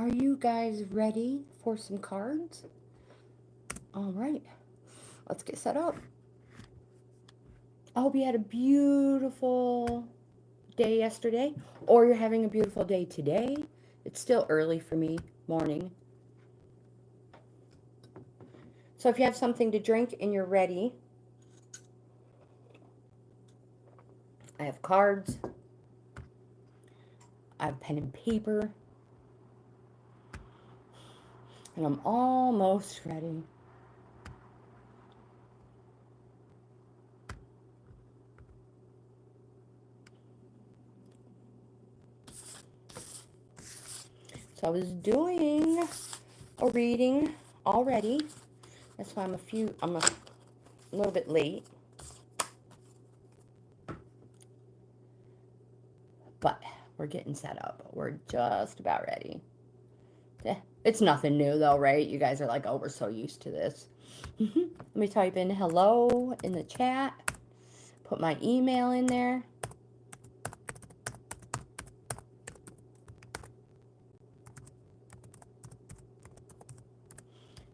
Are you guys ready for some cards? All right, let's get set up. I hope you had a beautiful day yesterday, or you're having a beautiful day today. It's still early for me, morning. So if you have something to drink and you're ready, I have cards, I have pen and paper, and I'm almost ready. So I was doing a reading already. That's why I'm a little bit late. But we're getting set up. We're just about ready. It's nothing new though, right? You guys are like, oh, we're so used to this. Let me type in hello in the chat. Put my email in there.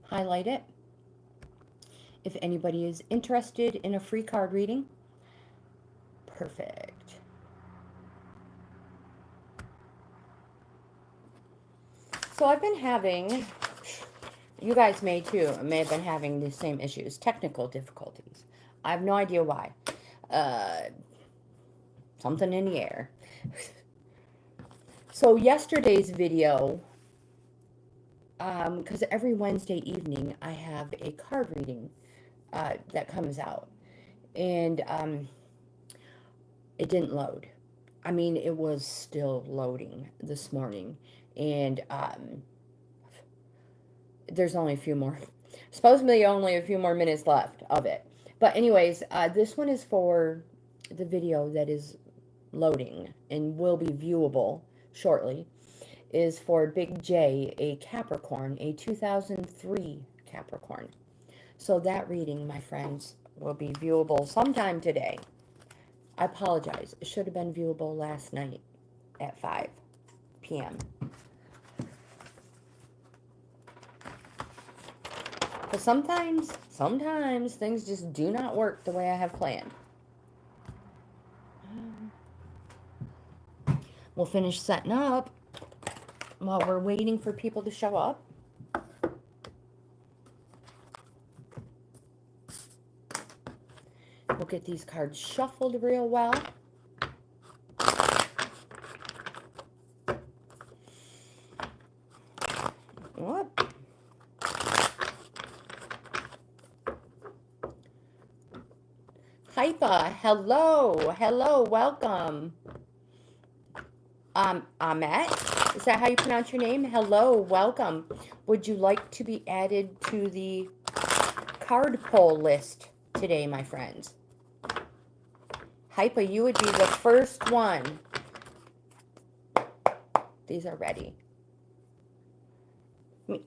Highlight it. If anybody is interested in a free card reading, perfect. So I've been having, you guys may too, may have been having the same issues, technical difficulties. I have no idea why. Something in the air. So yesterday's video, because every Wednesday evening I have a card reading that comes out. And it didn't load. I mean, it was still loading this morning. And there's only a few more, supposedly only a few more minutes left of it. But anyways, this one is for the video that is loading and will be viewable shortly, is for Big J, a Capricorn, a 2003 Capricorn. So that reading, my friends, will be viewable sometime today. I apologize. It should have been viewable last night at 5 p.m. But sometimes things just do not work the way I have planned. We'll finish setting up while we're waiting for people to show up. We'll get these cards shuffled real well. What? Hypa, hello, welcome. Ahmet, is that how you pronounce your name? Hello, welcome. Would you like to be added to the card pull list today, my friends? Hypa, you would be the first one. These are ready.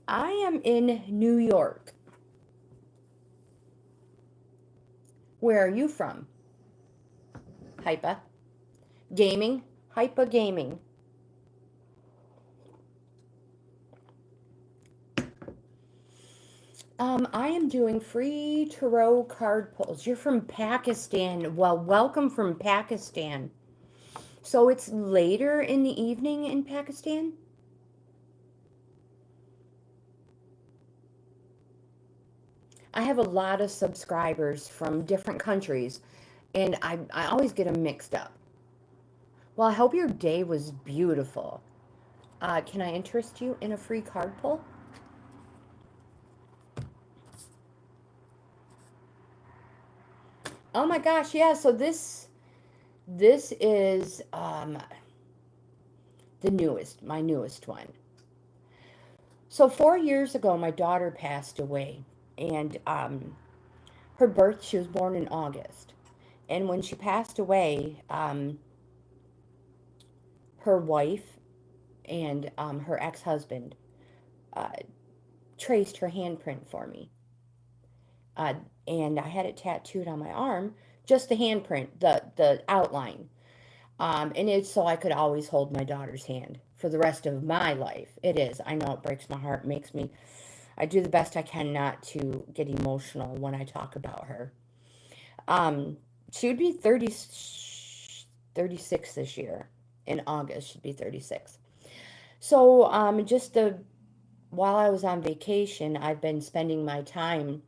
I am in New York. Where are you from? Hypa. Gaming? Hypa Gaming. I am doing free tarot card pulls. You're from Pakistan. Well, welcome from Pakistan. So it's later in the evening in Pakistan? I have a lot of subscribers from different countries, and I always get them mixed up. Well, I hope your day was beautiful. Can I interest you in a free card pull? Oh my gosh, yeah, so this is my newest one. So 4 years ago, my daughter passed away, and she was born in August. And when she passed away, her wife and her ex-husband traced her handprint for me. And I had it tattooed on my arm, just the handprint, the outline. And it's so I could always hold my daughter's hand for the rest of my life. It is. I know it breaks my heart, makes me, I do the best I can not to get emotional when I talk about her. She would be 36 this year. In August, she'd be 36. So, while I was on vacation, I've been spending my time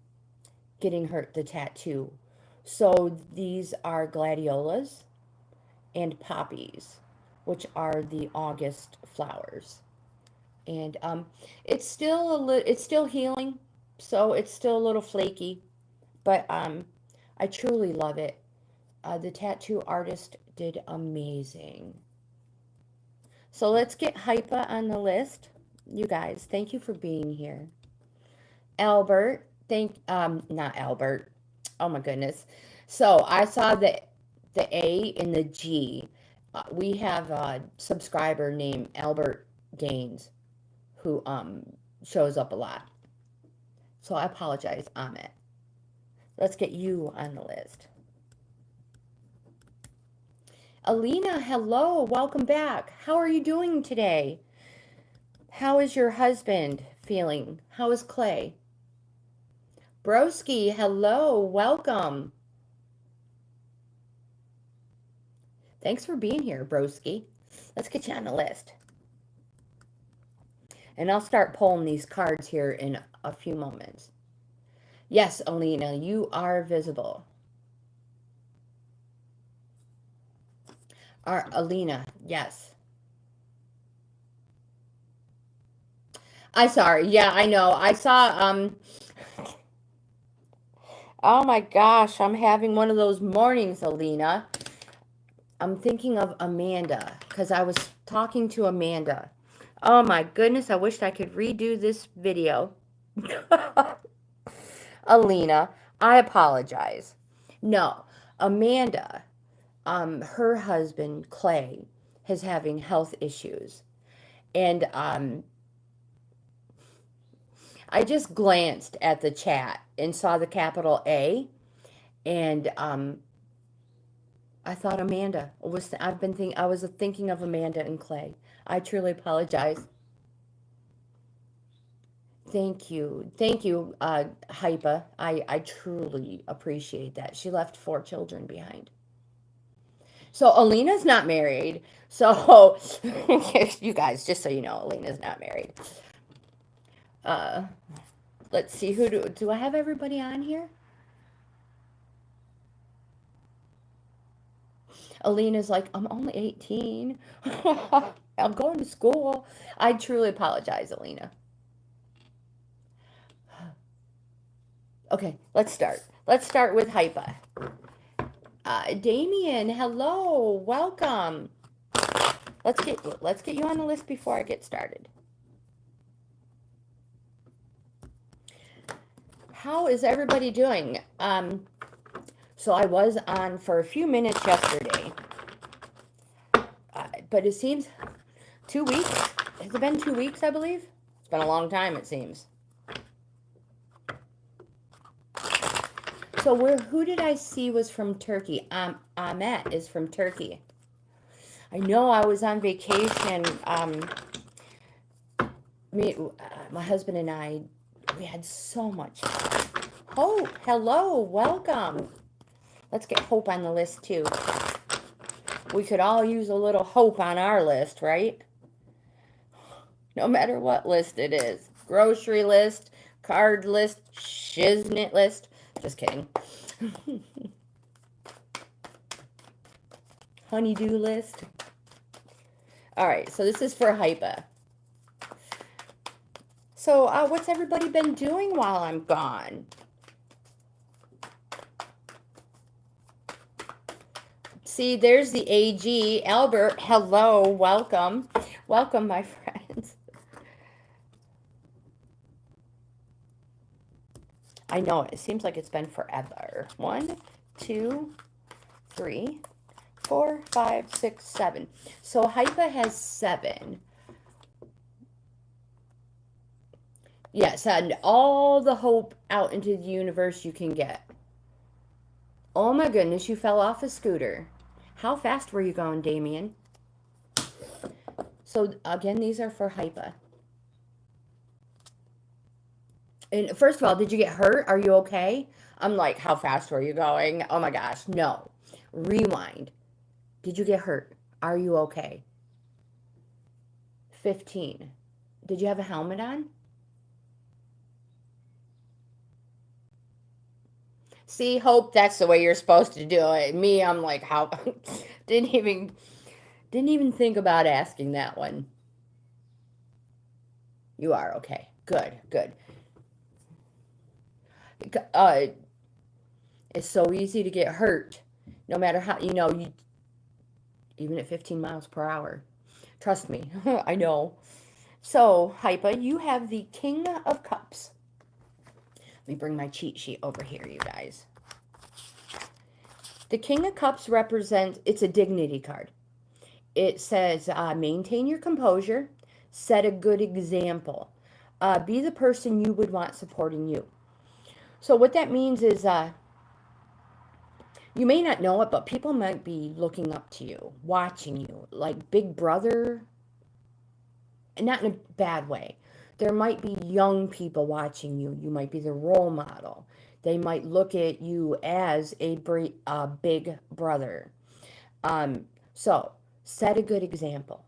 getting her the tattoo. So these are gladiolas and poppies, which are the August flowers. And it's still healing, so it's still a little flaky, but I truly love it. The tattoo artist did amazing. So let's get Hypa on the list. You guys, thank you for being here. Albert, not Albert. Oh my goodness. So I saw the A and the G. We have a subscriber named Albert GAINZ who shows up a lot. So I apologize, Amit. Let's get you on the list. Alina, hello, welcome back. How are you doing today? How is your husband feeling? How is Clay? Broski, hello, welcome. Thanks for being here, Broski. Let's get you on the list. And I'll start pulling these cards here in a few moments. Yes, Alina, you are visible. Alina, yes. Sorry. Yeah, I know. I saw, oh my gosh, I'm having one of those mornings, Alina. I'm thinking of Amanda, because I was talking to Amanda. Oh my goodness, I wish I could redo this video. Alina, I apologize. No, Amanda, her husband, Clay, is having health issues. And I just glanced at the chat and saw the capital A, and I thought Amanda was. I was thinking of Amanda and Clay. I truly apologize. Thank you, Hypa. I truly appreciate that. She left 4 children behind. So Alina's not married. So you guys, just so you know, Alina's not married. Let's see, who do I have everybody on here? Alina's like, I'm only 18. I'm going to school. I truly apologize, Alina. Okay, let's start. Let's start with Hypa. Damien, hello, welcome. Let's get you on the list before I get started. How is everybody doing? So I was on for a few minutes yesterday, but it seems 2 weeks. Has it been 2 weeks, I believe? It's been a long time, it seems. So who did I see was from Turkey? Ahmet is from Turkey. I know I was on vacation. My husband and I, we had so much fun. Hope, hello, welcome. Let's get Hope on the list too. We could all use a little hope on our list, right? No matter what list it is. Grocery list, card list, shiznit list. Just kidding. Honeydew list. All right, so this is for Hypa. So what's everybody been doing while I'm gone? See, there's the AG. Albert, hello, welcome. Welcome, my friends. I know, it seems like it's been forever. 1, 2, 3, 4, 5, 6, 7. So Hypa has 7. Yes, and all the hope out into the universe you can get. Oh my goodness, you fell off a scooter. How fast were you going, Damien? So again, these are for hypa. And first of all, did you get hurt? Are you okay? I'm like, how fast were you going? Oh my gosh, no. Rewind. Did you get hurt? Are you okay? 15. Did you have a helmet on? See, Hope, that's the way you're supposed to do it. Me, I'm like, how? didn't even think about asking that one. You are okay. Good, good. It's so easy to get hurt, no matter how, even at 15 miles per hour. Trust me, I know. So, Hypa, you have the King of Cups. Let me bring my cheat sheet over here, you guys. The King of Cups represents, it's a dignity card. It says, maintain your composure, set a good example, be the person you would want supporting you. So what that means is, you may not know it, but people might be looking up to you, watching you, like Big Brother, and not in a bad way. There might be young people watching you. You might be the role model. They might look at you as a big brother. So, set a good example.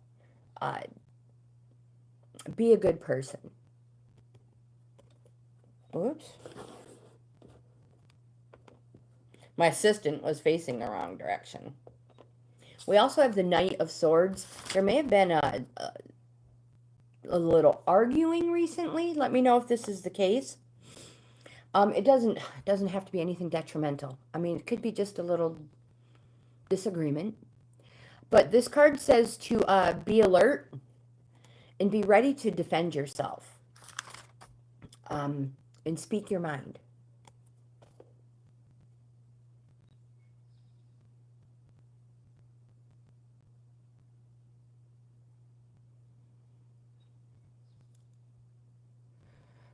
Be a good person. Oops. My assistant was facing the wrong direction. We also have the Knight of Swords. There may have been a little arguing recently. Let me know if this is the case. It doesn't have to be anything detrimental. I mean, it could be just a little disagreement. But this card says to be alert and be ready to defend yourself. And speak your mind.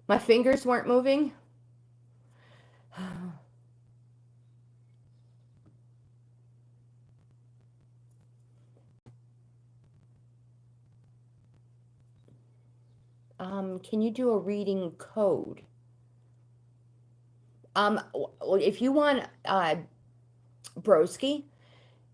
My fingers weren't moving. Can you do a reading code? If you want, Broski,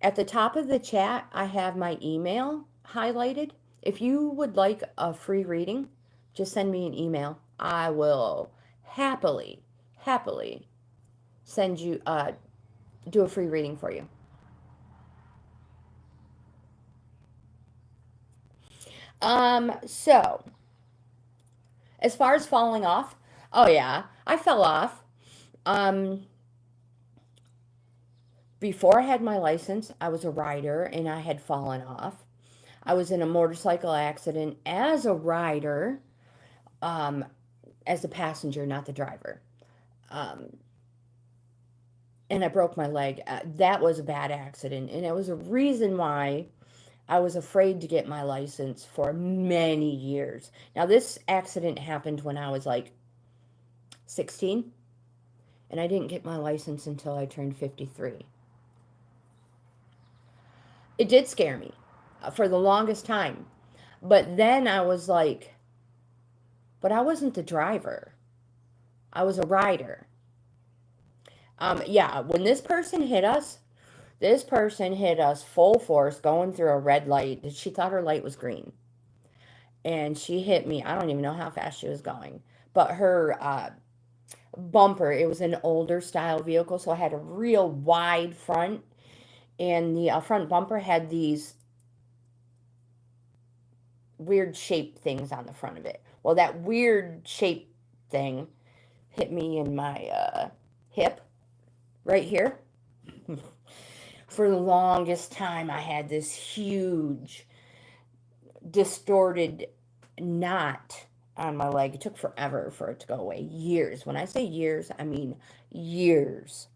at the top of the chat, I have my email highlighted. If you would like a free reading, just send me an email. I will happily send you, do a free reading for you. So, as far as falling off, oh yeah, I fell off. Before I had my license, I was a rider and I had fallen off. I was in a motorcycle accident as a rider, as a passenger, not the driver. And I broke my leg. That was a bad accident, and it was a reason why I was afraid to get my license for many years. Now, this accident happened when I was like 16, and I didn't get my license until I turned 53. It did scare me for the longest time. But then I was like, but I wasn't the driver. I was a rider. Yeah, when this person hit us full force going through a red light. She thought her light was green. And she hit me. I don't even know how fast she was going. But her bumper, it was an older style vehicle, so it had a real wide front. And the front bumper had these weird shaped things on the front of it. Well, that weird shaped thing hit me in my hip right here. For the longest time, I had this huge distorted knot on my leg. It took forever for it to go away. Years. When I say years, I mean years.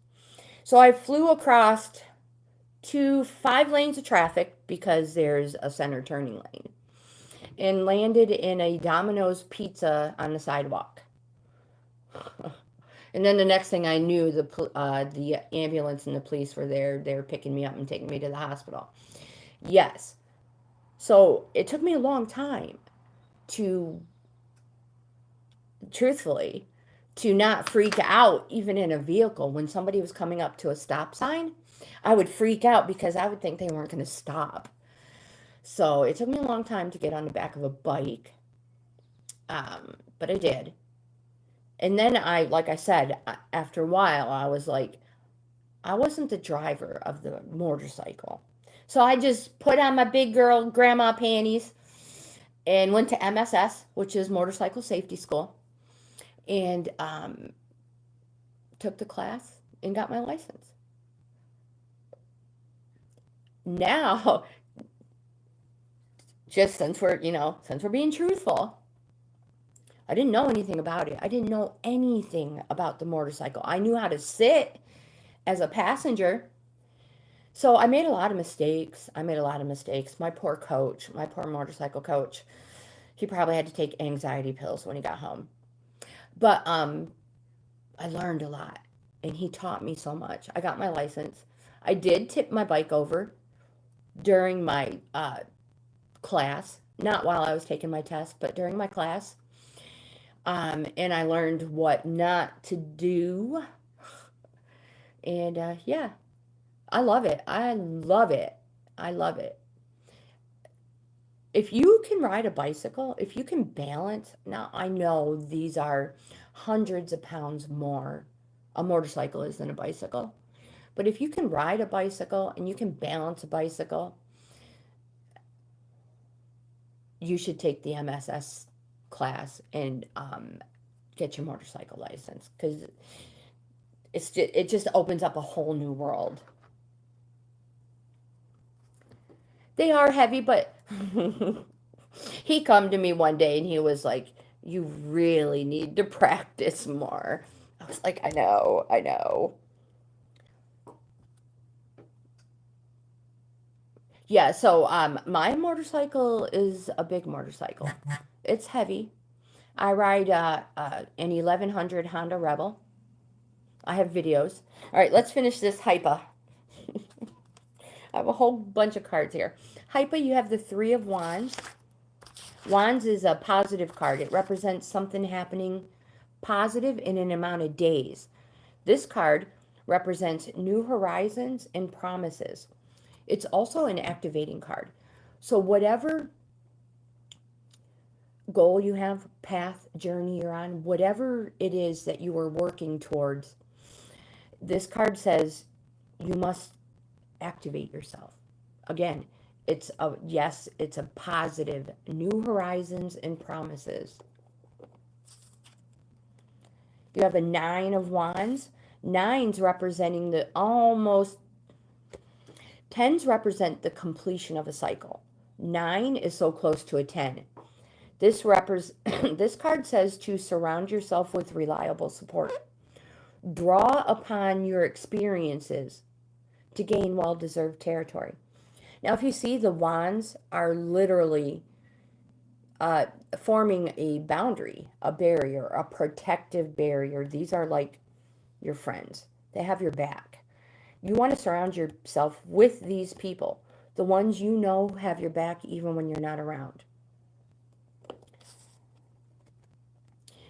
So I flew across 5 lanes of traffic because there's a center turning lane, and landed in a Domino's pizza on the sidewalk. And then the next thing I knew, the ambulance and the police were there. They were picking me up and taking me to the hospital. Yes. So it took me a long time to, truthfully, to not freak out even in a vehicle. When somebody was coming up to a stop sign, I would freak out because I would think they weren't going to stop. So it took me a long time to get on the back of a bike, but I did. And then like I said, after a while, I was like, I wasn't the driver of the motorcycle. So I just put on my big girl grandma panties and went to MSS, which is Motorcycle Safety School, and took the class and got my license. Now, just since we're being truthful, I didn't know anything about it. I didn't know anything about the motorcycle. I knew how to sit as a passenger. So I made a lot of mistakes. My poor coach, my poor motorcycle coach, he probably had to take anxiety pills when he got home. But I learned a lot, and he taught me so much. I got my license. I did tip my bike over during my class, not while I was taking my test, but during my class. And I learned what not to do. And yeah, I love it. I love it. I love it. If you can ride a bicycle, if you can balance, now I know these are hundreds of pounds more a motorcycle is than a bicycle. But if you can ride a bicycle and you can balance a bicycle, you should take the MSS class and get your motorcycle license, because it just opens up a whole new world. They are heavy, but he come to me one day and he was like, you really need to practice more. I was like, I know. Yeah, so my motorcycle is a big motorcycle. It's heavy. I ride an 1100 Honda Rebel. I have videos. All right, let's finish this Hypa. I have a whole bunch of cards here. Hypa, you have the Three of Wands. Wands is a positive card. It represents something happening positive in an amount of days. This card represents new horizons and promises. It's also an activating card. So whatever goal you have, path, journey you're on, whatever it is that you are working towards, this card says you must activate yourself. Again, it's a positive, new horizons and promises. You have a Nine of Wands. Nines representing the almost, tens represent the completion of a cycle. 9 is so close to a 10. This card says to surround yourself with reliable support. Draw upon your experiences to gain well-deserved territory. Now, if you see, the wands are literally forming a boundary, a barrier, a protective barrier. These are like your friends. They have your back. You want to surround yourself with these people, the ones you know have your back even when you're not around.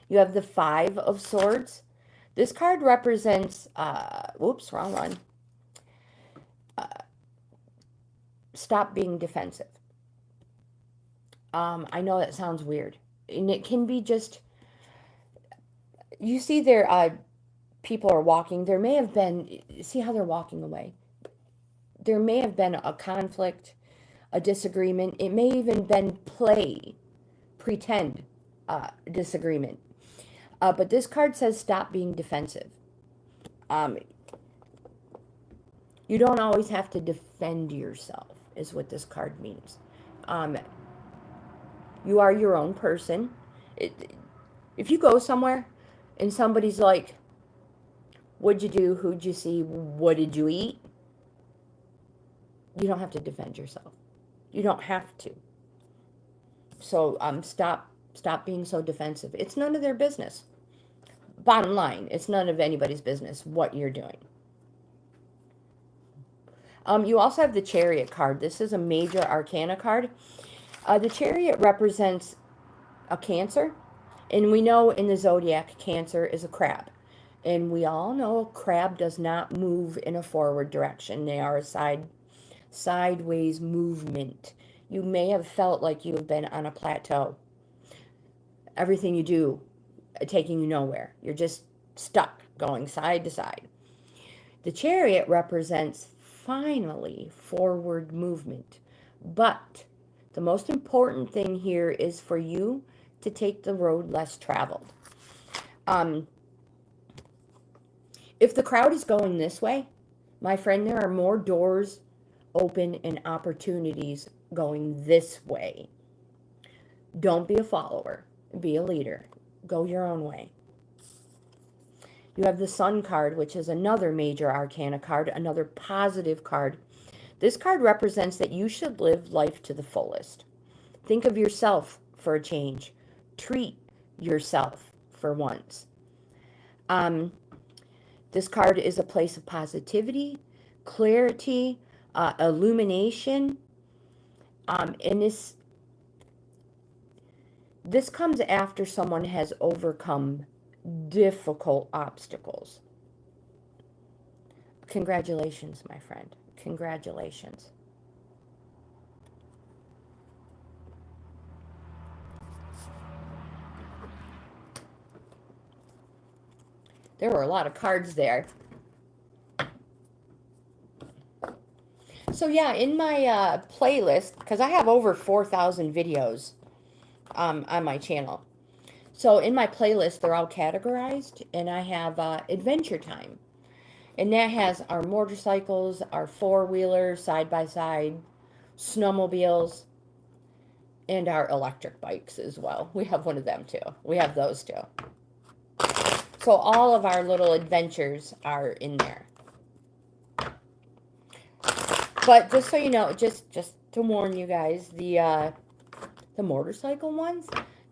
You have the Five of Swords. This card represents, whoops, wrong one. Stop being defensive. I know that sounds weird. And it can be just, you see there, people are walking. There may have been, see how they're walking away. There may have been a conflict, a disagreement. It may even been pretend disagreement. But this card says stop being defensive. You don't always have to defend yourself, is what this card means. You are your own person. If you go somewhere and somebody's like, what'd you do? Who'd you see? What did you eat? You don't have to defend yourself. You don't have to. So stop being so defensive. It's none of their business. Bottom line, it's none of anybody's business what you're doing. You also have the Chariot card. This is a major arcana card. The Chariot represents a Cancer. And we know in the zodiac, Cancer is a crab. And we all know a crab does not move in a forward direction. They are a sideways movement. You may have felt like you have been on a plateau. Everything you do taking you nowhere. You're just stuck going side to side. The Chariot represents finally forward movement. But the most important thing here is for you to take the road less traveled. If the crowd is going this way, my friend, there are more doors open and opportunities going this way. Don't be a follower. Be a leader. Go your own way. You have the Sun card, which is another major arcana card, another positive card. This card represents that you should live life to the fullest. Think of yourself for a change. Treat yourself for once. This card is a place of positivity, clarity, illumination, and this comes after someone has overcome difficult obstacles. Congratulations, my friend. Congratulations. There were a lot of cards there. So yeah, in my playlist, because I have over 4,000 videos on my channel. So in my playlist, they're all categorized, and I have Adventure Time. And that has our motorcycles, our four-wheelers, side-by-side, snowmobiles, and our electric bikes as well. We have one of them too. We have those too. So all of our little adventures are in there. But just so you know, just to warn you guys, the motorcycle ones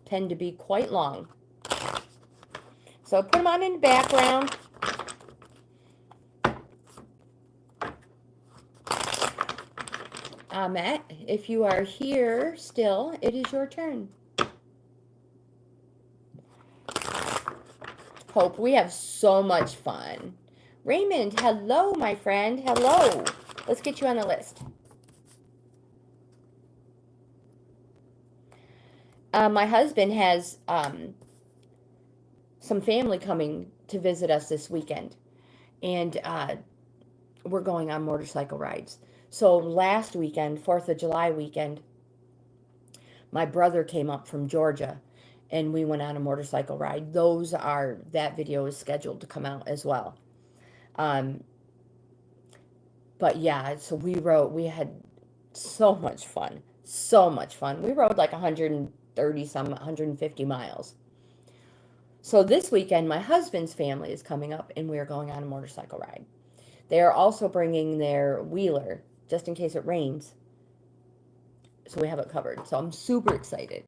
tend to be quite long. So put them on in the background. Matt, if you are here still, it is your turn. Hope, we have so much fun. Raymond, hello, my friend. Hello. Let's get you on the list. My husband has some family coming to visit us this weekend. And we're going on motorcycle rides. So last weekend, 4th of July weekend, my brother came up from Georgia and we went on a motorcycle ride. That video is scheduled to come out as well. But yeah, so we had so much fun. So much fun. We rode like 150 miles. So this weekend, my husband's family is coming up and we are going on a motorcycle ride. They are also bringing their wheeler, just in case it rains. So we have it covered. So I'm super excited.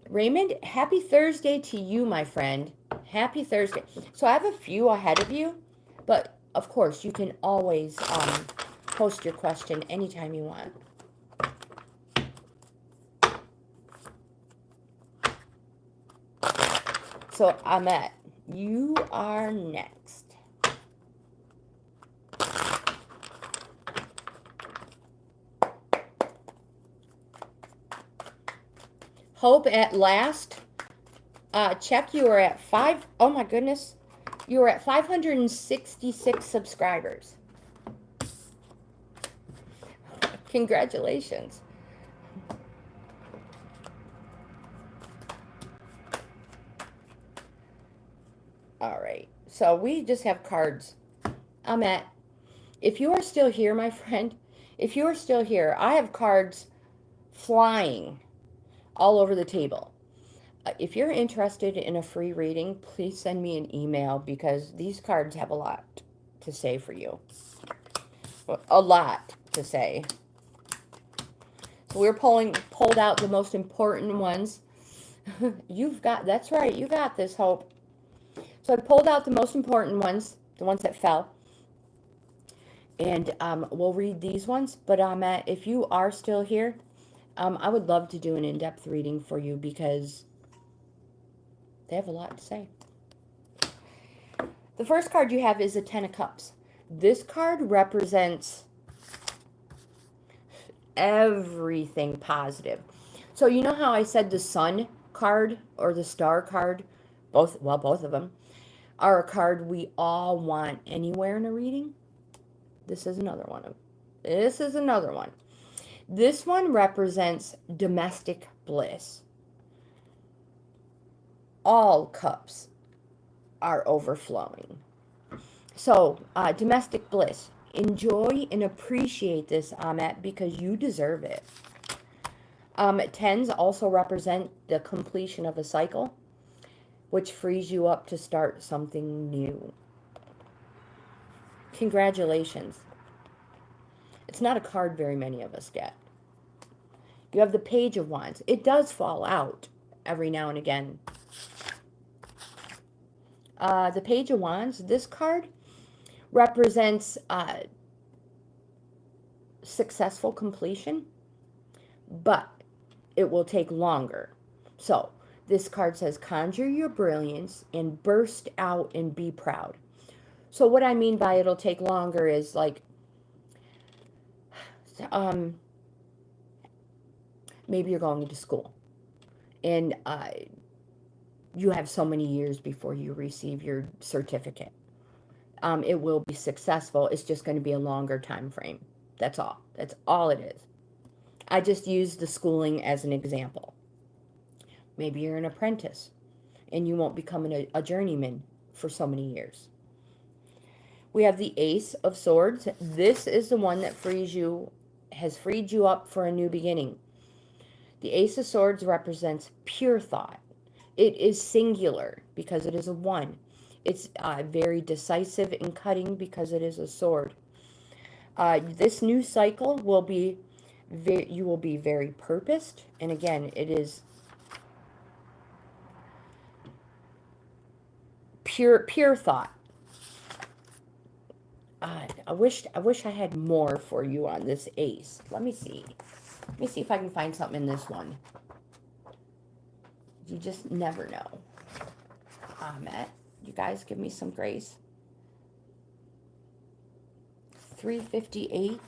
Raymond, happy Thursday to you, my friend. Happy Thursday. So I have a few ahead of you, but of course you can always post your question anytime you want. So Ahmet, you are next. Hope, at last check, you are at oh my goodness, you are at 566 subscribers. Congratulations. All right, so we just have cards. Ahmet, if you are still here, my friend, if you are still here, I have cards flying all over the table. If you're interested in a free reading, please send me an email because these cards have a lot to say for you. A lot to say. So we're pulled out the most important ones. That's right, you got this, Hope. So I pulled out the most important ones, the ones that fell. And we'll read these ones. But if you are still here, I would love to do an in-depth reading for you because they have a lot to say. The first card you have is a Ten of Cups. This card represents everything positive. So you know how I said the Sun card or the Star card, both of them, are a card we all want anywhere in a reading? This is another one. This is another one. This one represents domestic bliss. All cups are overflowing. So, domestic bliss. Enjoy and appreciate this, Ahmet, because you deserve it. Tens also represent the completion of a cycle, which frees you up to start something new. Congratulations. It's not a card very many of us get. You have the Page of Wands. It does fall out every now and again. The Page of Wands, this card represents successful completion, but it will take longer. So this card says, conjure your brilliance and burst out and be proud. So what I mean by it'll take longer is like, maybe you're going to school and you have so many years before you receive your certificate. It will be successful. It's just going to be a longer time frame. That's all. That's all it is. I just used the schooling as an example. Maybe you're an apprentice and you won't become a journeyman for so many years. We have the Ace of Swords. This is the one that has freed you up for a new beginning. The Ace of Swords represents pure thought. It is singular because it is a one. It's very decisive and cutting because it is a sword. This new cycle will be you will be very purposed, and again, it is pure thought. I wish I had more for you on this Ace. Let me see if I can find something in this one. You just never know. Ahmet, you guys give me some grace. 358.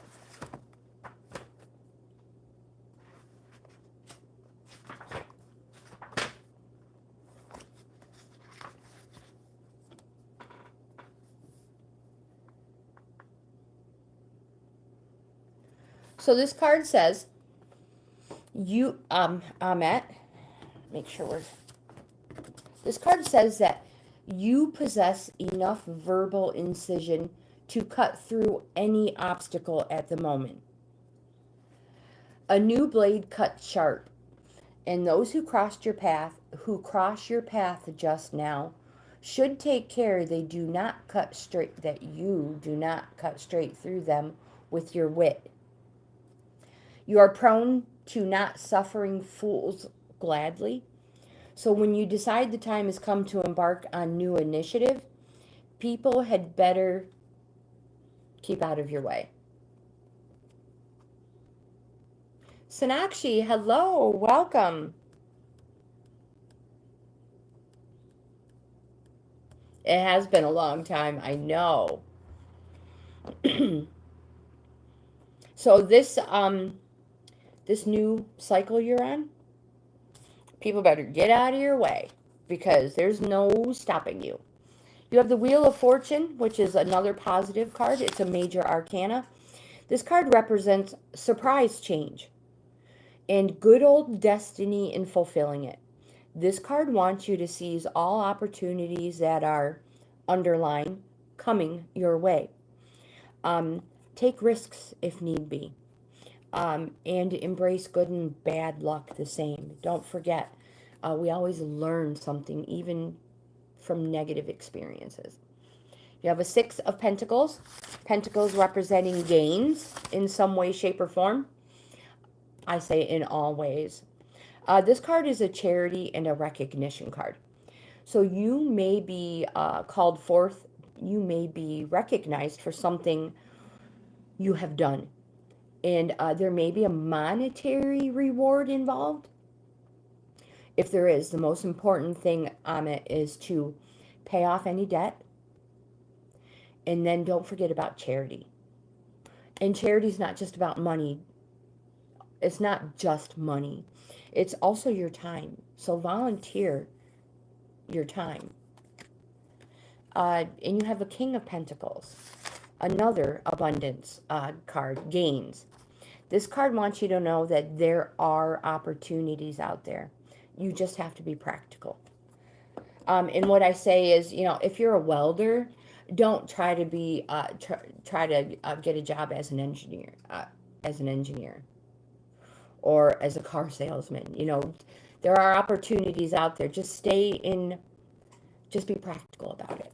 So this card says, you, Ahmet, make sure this card says that you possess enough verbal incision to cut through any obstacle at the moment. A new blade cuts sharp, and those who cross your path just now should take care that you do not cut straight through them with your wit. You are prone to not suffering fools gladly. So when you decide the time has come to embark on new initiative, people had better keep out of your way. Sonakshi, hello, welcome. It has been a long time, I know. So this new cycle you're on, people better get out of your way because there's no stopping you. You have the Wheel of Fortune, which is another positive card. It's a major arcana. This card represents surprise change and good old destiny in fulfilling it. This card wants you to seize all opportunities that are underlined coming your way. Take risks if need be. And embrace good and bad luck the same. Don't forget, we always learn something, even from negative experiences. You have a Six of Pentacles. Pentacles representing gains in some way, shape, or form. I say in all ways. This card is a charity and a recognition card. So you may be called forth. You may be recognized for something you have done. And there may be a monetary reward involved. If there is, the most important thing on it is to pay off any debt. And then don't forget about charity. And charity is not just about money. It's not just money. It's also your time. So volunteer your time. And you have a King of Pentacles. Another abundance card, GAINZ. This card wants you to know that there are opportunities out there. You just have to be practical. And what I say is, you know, if you're a welder, don't try to be try to get a job as an engineer, or as a car salesman. You know, there are opportunities out there. Just just be practical about it.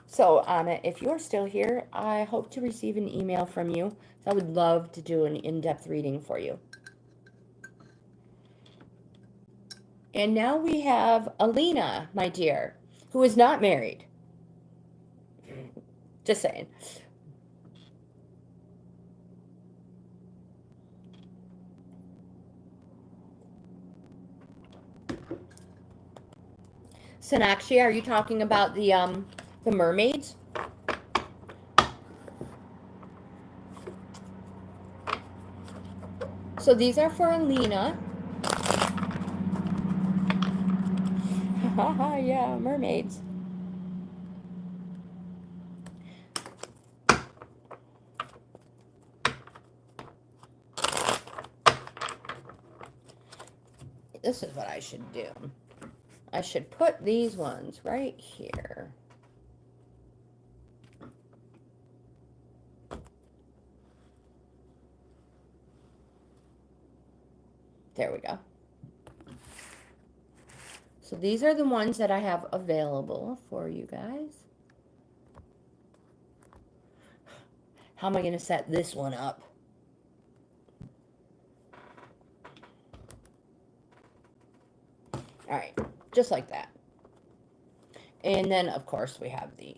So, Anna, if you're still here, I hope to receive an email from you. I would love to do an in-depth reading for you. And now we have Alina, my dear, who is not married. Just saying. Sonakshi, are you talking about the mermaids? So these are for Alina. Haha, yeah, mermaids. This is what I should do. I should put these ones right here. There we go. So these are the ones that I have available for you guys. How am I going to set this one up? All right, just like that. And then, of course, we have the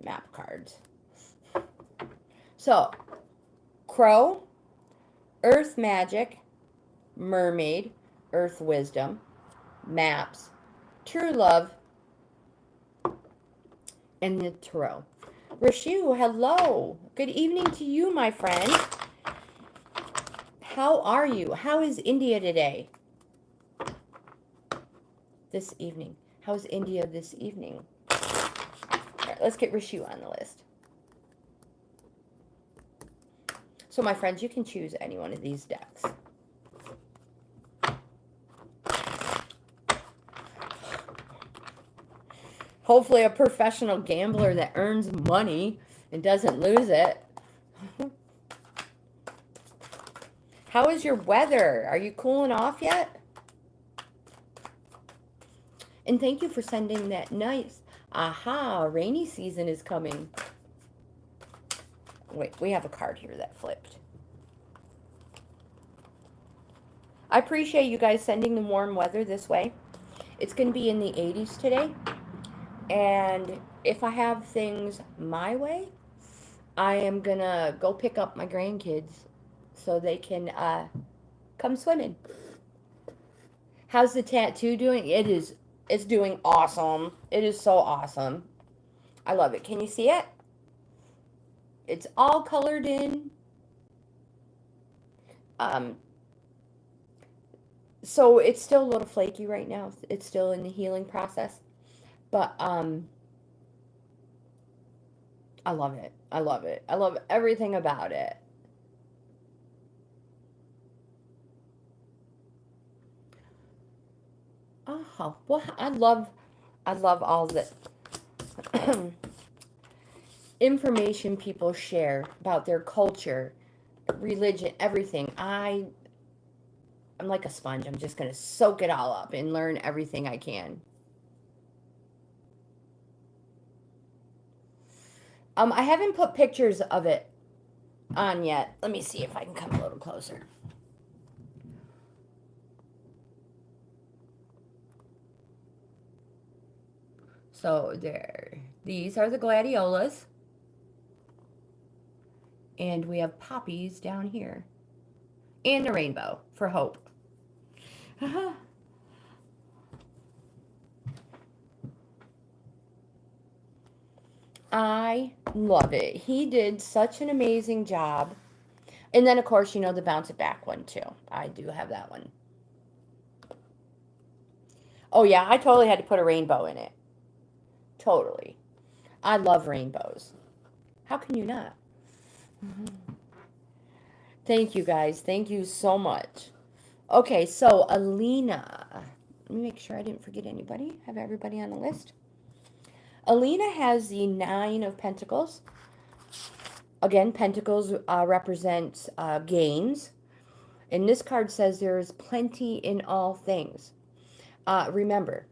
map cards. So, Crow, Earth Magic, Mermaid, Earth Wisdom, Maps, True Love, and the Tarot. Rishu, hello. Good evening to you, my friend. How are you? How is India today? This evening. How's India this evening? All right, let's get Rishu on the list. So, my friends, you can choose any one of these decks. Hopefully a professional gambler that earns money and doesn't lose it. How is your weather? Are you cooling off yet? And thank you for sending that nice. Aha, rainy season is coming. Wait, we have a card here that flipped. I appreciate you guys sending the warm weather this way. It's going to be in the 80s today. And if I have things my way, I am going to go pick up my grandkids so they can come swimming. How's the tattoo doing? It's doing awesome. It is so awesome. I love it. Can you see it? It's all colored in. So it's still a little flaky right now. It's still in the healing process. But I love it. I love it. I love everything about it. Oh, well, I love all the information people share about their culture, religion, everything. I'm like a sponge. I'm just going to soak it all up and learn everything I can. I haven't put pictures of it on yet. Let me see if I can come a little closer. So there, these are the gladiolas. And we have poppies down here. And a rainbow for hope. I love it. He did such an amazing job. And then, of course, you know, the bounce it back one, too. I do have that one. Oh, yeah, I totally had to put a rainbow in it. Totally. I love rainbows. How can you not? Thank you, guys. Thank you so much. Okay, so Alina. Let me make sure I didn't forget anybody. Have everybody on the list. Alina has the 9 of Pentacles. Again, Pentacles represents gains. And this card says there is plenty in all things. Remember,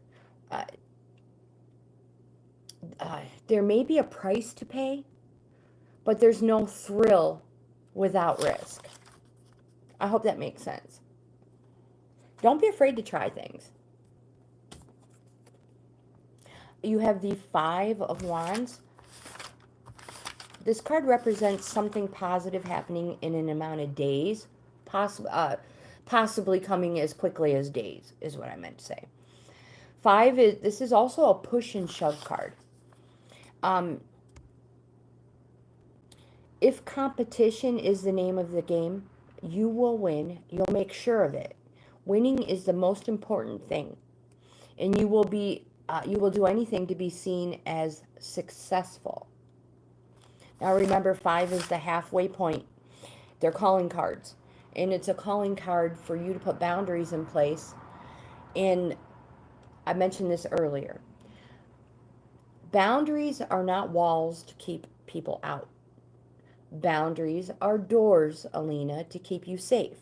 there may be a price to pay, but there's no thrill without risk. I hope that makes sense. Don't be afraid to try things. You have the 5 of Wands. This card represents something positive happening in an amount of days, possibly coming as quickly as days, is what I meant to say. 5 is, this is also a push and shove card. If competition is the name of the game, you will win. You'll make sure of it. Winning is the most important thing. And you will do anything to be seen as successful. Now remember, 5 is the halfway point. They're calling cards. And it's a calling card for you to put boundaries in place. And I mentioned this earlier. Boundaries are not walls to keep people out. Boundaries are doors, Alina, to keep you safe.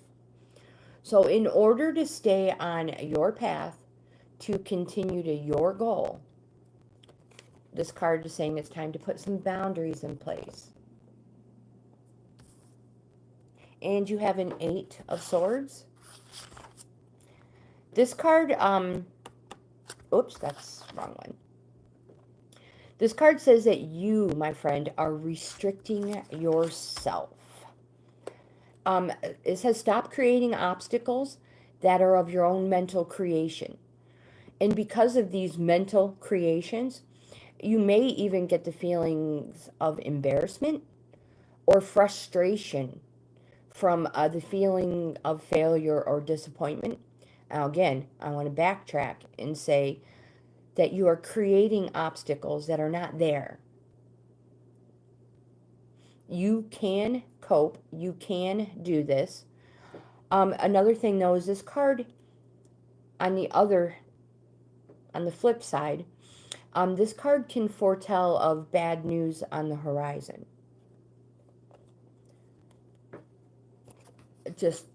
So in order to stay on your path to continue to your goal, this card is saying it's time to put some boundaries in place. And you have an 8 of Swords. This card, oops, that's the wrong one. This card says that you, my friend, are restricting yourself. It says stop creating obstacles that are of your own mental creation. And because of these mental creations, you may even get the feelings of embarrassment or frustration from the feeling of failure or disappointment. Now, again, I want to backtrack and say that you are creating obstacles that are not there. You can cope. You can do this. Another thing, though, is this card on the flip side, this card can foretell of bad news on the horizon. Just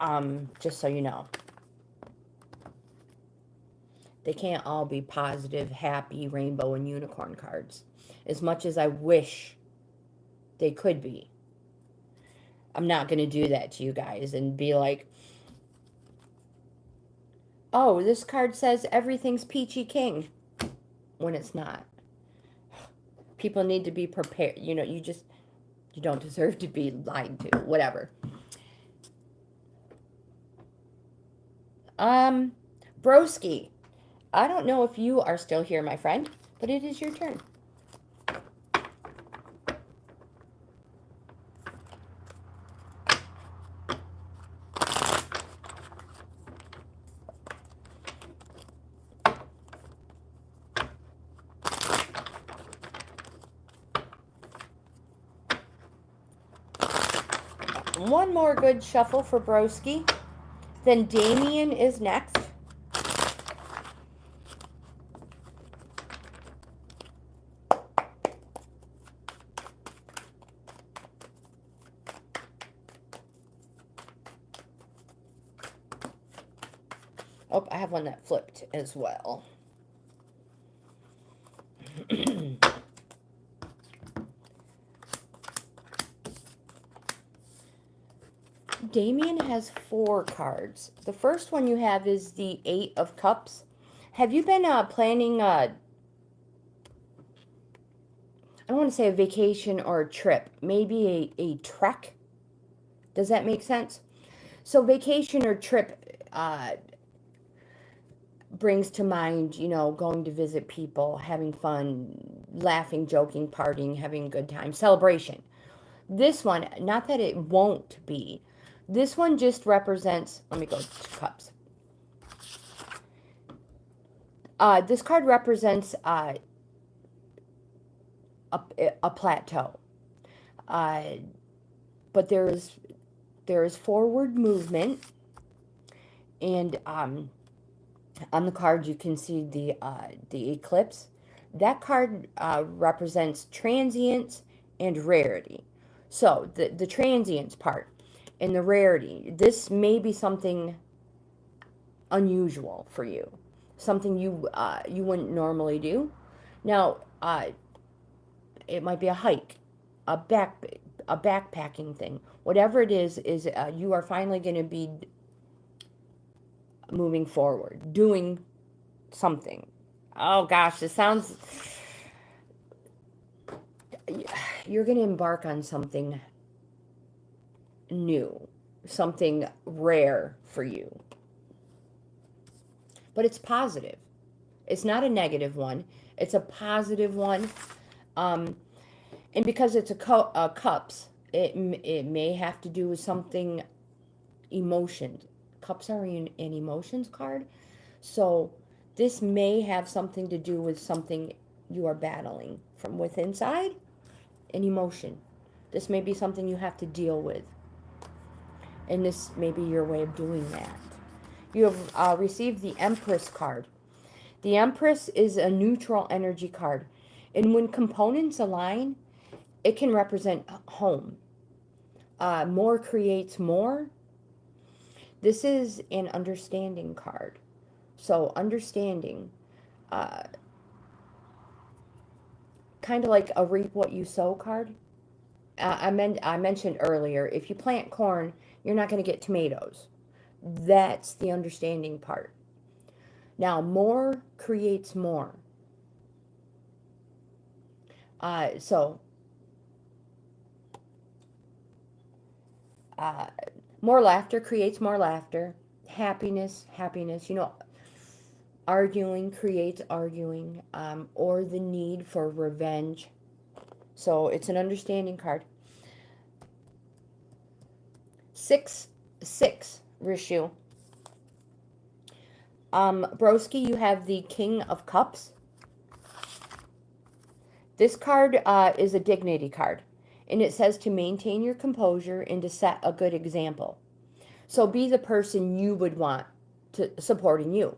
so you know. They can't all be positive, happy, rainbow, and unicorn cards. As much as I wish they could be. I'm not going to do that to you guys and be like, oh, this card says everything's peachy king, when it's not. People need to be prepared. You know, you don't deserve to be lied to. Whatever. Broski. I don't know if you are still here, my friend, but it is your turn. One more good shuffle for Broski. Then Damien is next. Oh, I have one that flipped as well. Damien has 4 cards. The first one you have is the 8 of Cups. Have you been planning I don't want to say a vacation or a trip, maybe a trek. Does that make sense? So vacation or trip brings to mind, you know, going to visit people, having fun, laughing, joking, partying, having a good time, celebration. This one, not that it won't be, this one just represents, let me go to cups. This card represents a plateau. But there is forward movement, and on the card you can see the eclipse. That card represents transience and rarity. So the transience part and the rarity, this may be something unusual for you, something you wouldn't normally do. Now, it might be a hike, a backpacking thing. Whatever it is you are finally going to be moving forward, doing something. Oh gosh, this sounds, you're going to embark on something new, something rare for you. But it's positive. It's not a negative one. It's a positive one. And because it's a cups, it may have to do with something emotions. Cups are an emotions card. So this may have something to do with something you are battling from within inside, an emotion. This may be something you have to deal with. And this may be your way of doing that. You have received the Empress card. The Empress is a neutral energy card. And when components align, it can represent home. More creates more. This is an understanding card. So understanding, kind of like a reap what you sow card. I mentioned earlier, if you plant corn, you're not going to get tomatoes. That's the understanding part. Now, more creates more. More laughter creates more laughter. Happiness, you know, arguing creates arguing, or the need for revenge. So it's an understanding card. 6, Rishu. Broski, you have the King of Cups. This card is a dignity card, and it says to maintain your composure and to set a good example. So be the person you would want to supporting you.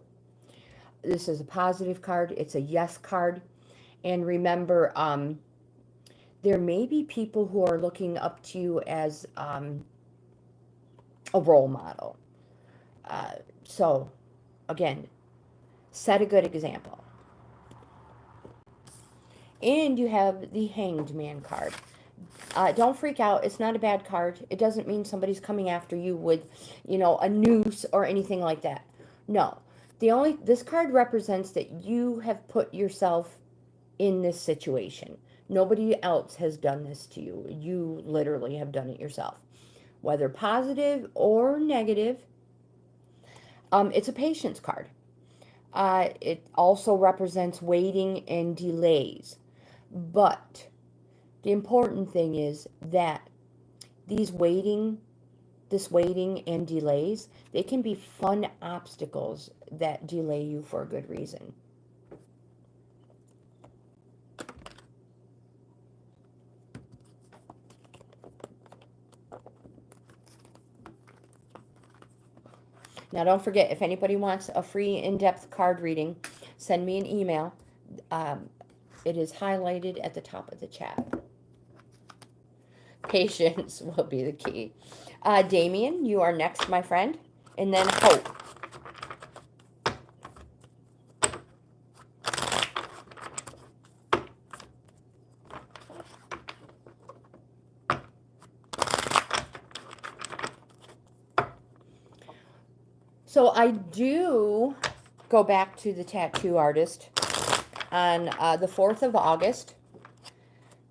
This is a positive card. It's a yes card. And remember, there may be people who are looking up to you as a role model. So, again, set a good example. And you have the Hanged Man card. Don't freak out. It's not a bad card. It doesn't mean somebody's coming after you with, you know, a noose or anything like that. No. This card represents that you have put yourself in this situation. Nobody else has done this to you. You literally have done it yourself. Whether positive or negative, it's a patience card. It also represents waiting and delays. But the important thing is that this waiting and delays, they can be fun obstacles that delay you for a good reason. Now, don't forget, if anybody wants a free in-depth card reading, send me an email. It is highlighted at the top of the chat. Patience will be the key. Damien, you are next, my friend. And then Hope. So I do go back to the tattoo artist on the 4th of August.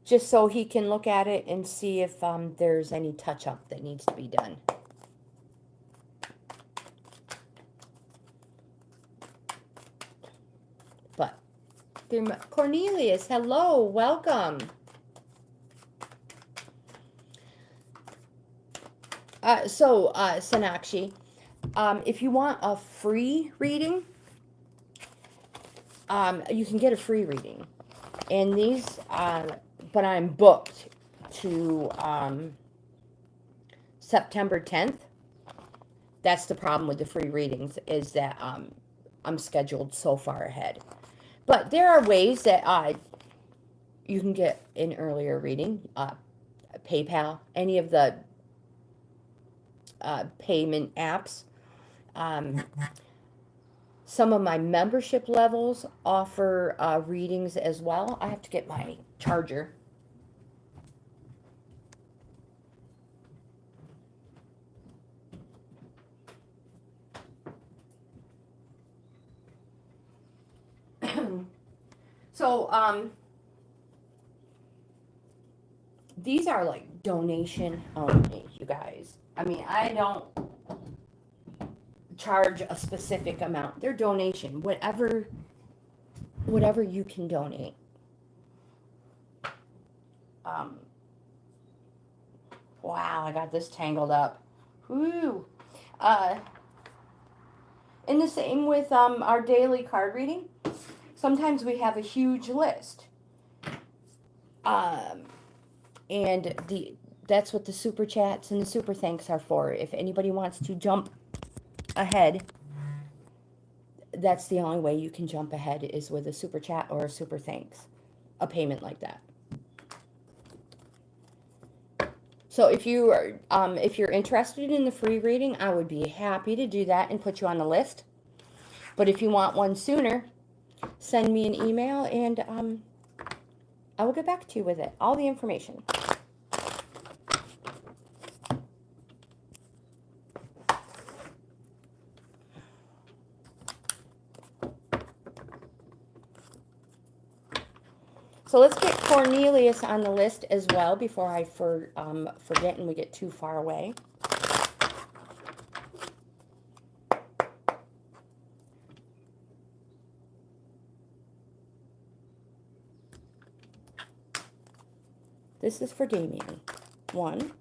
just so he can look at it and see if there's any touch-up that needs to be done. But Cornelius, hello, welcome. Sonakshi, if you want a free reading, you can get a free reading. And these, but I'm booked to September 10th. That's the problem with the free readings, is that I'm scheduled so far ahead. But there are ways that you can get an earlier reading. PayPal, any of the payment apps. Some of my membership levels offer readings as well. I have to get my charger. So, these are like donation only, you guys. I mean, I don't charge a specific amount. They're donation, whatever you can donate. Wow, I got this tangled up. Woo. And the same with our daily card reading. Sometimes we have a huge list. And that's what the super chats and the super thanks are for. If anybody wants to jump ahead, that's the only way you can jump ahead, is with a super chat or a super thanks, a payment like that. So if you're interested in the free reading, I would be happy to do that and put you on the list. But if you want one sooner, send me an email and I will get back to you with it, all the information. So let's get Cornelius on the list as well before I forget and we get too far away. This is for Damien. 1,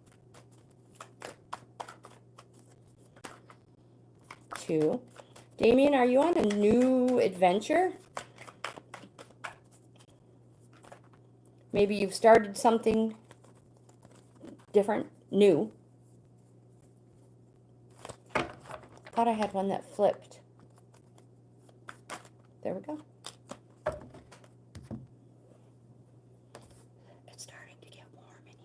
2. Damien, are you on a new adventure? Maybe you've started something different, new. Thought I had one that flipped. There we go. It's starting to get warm in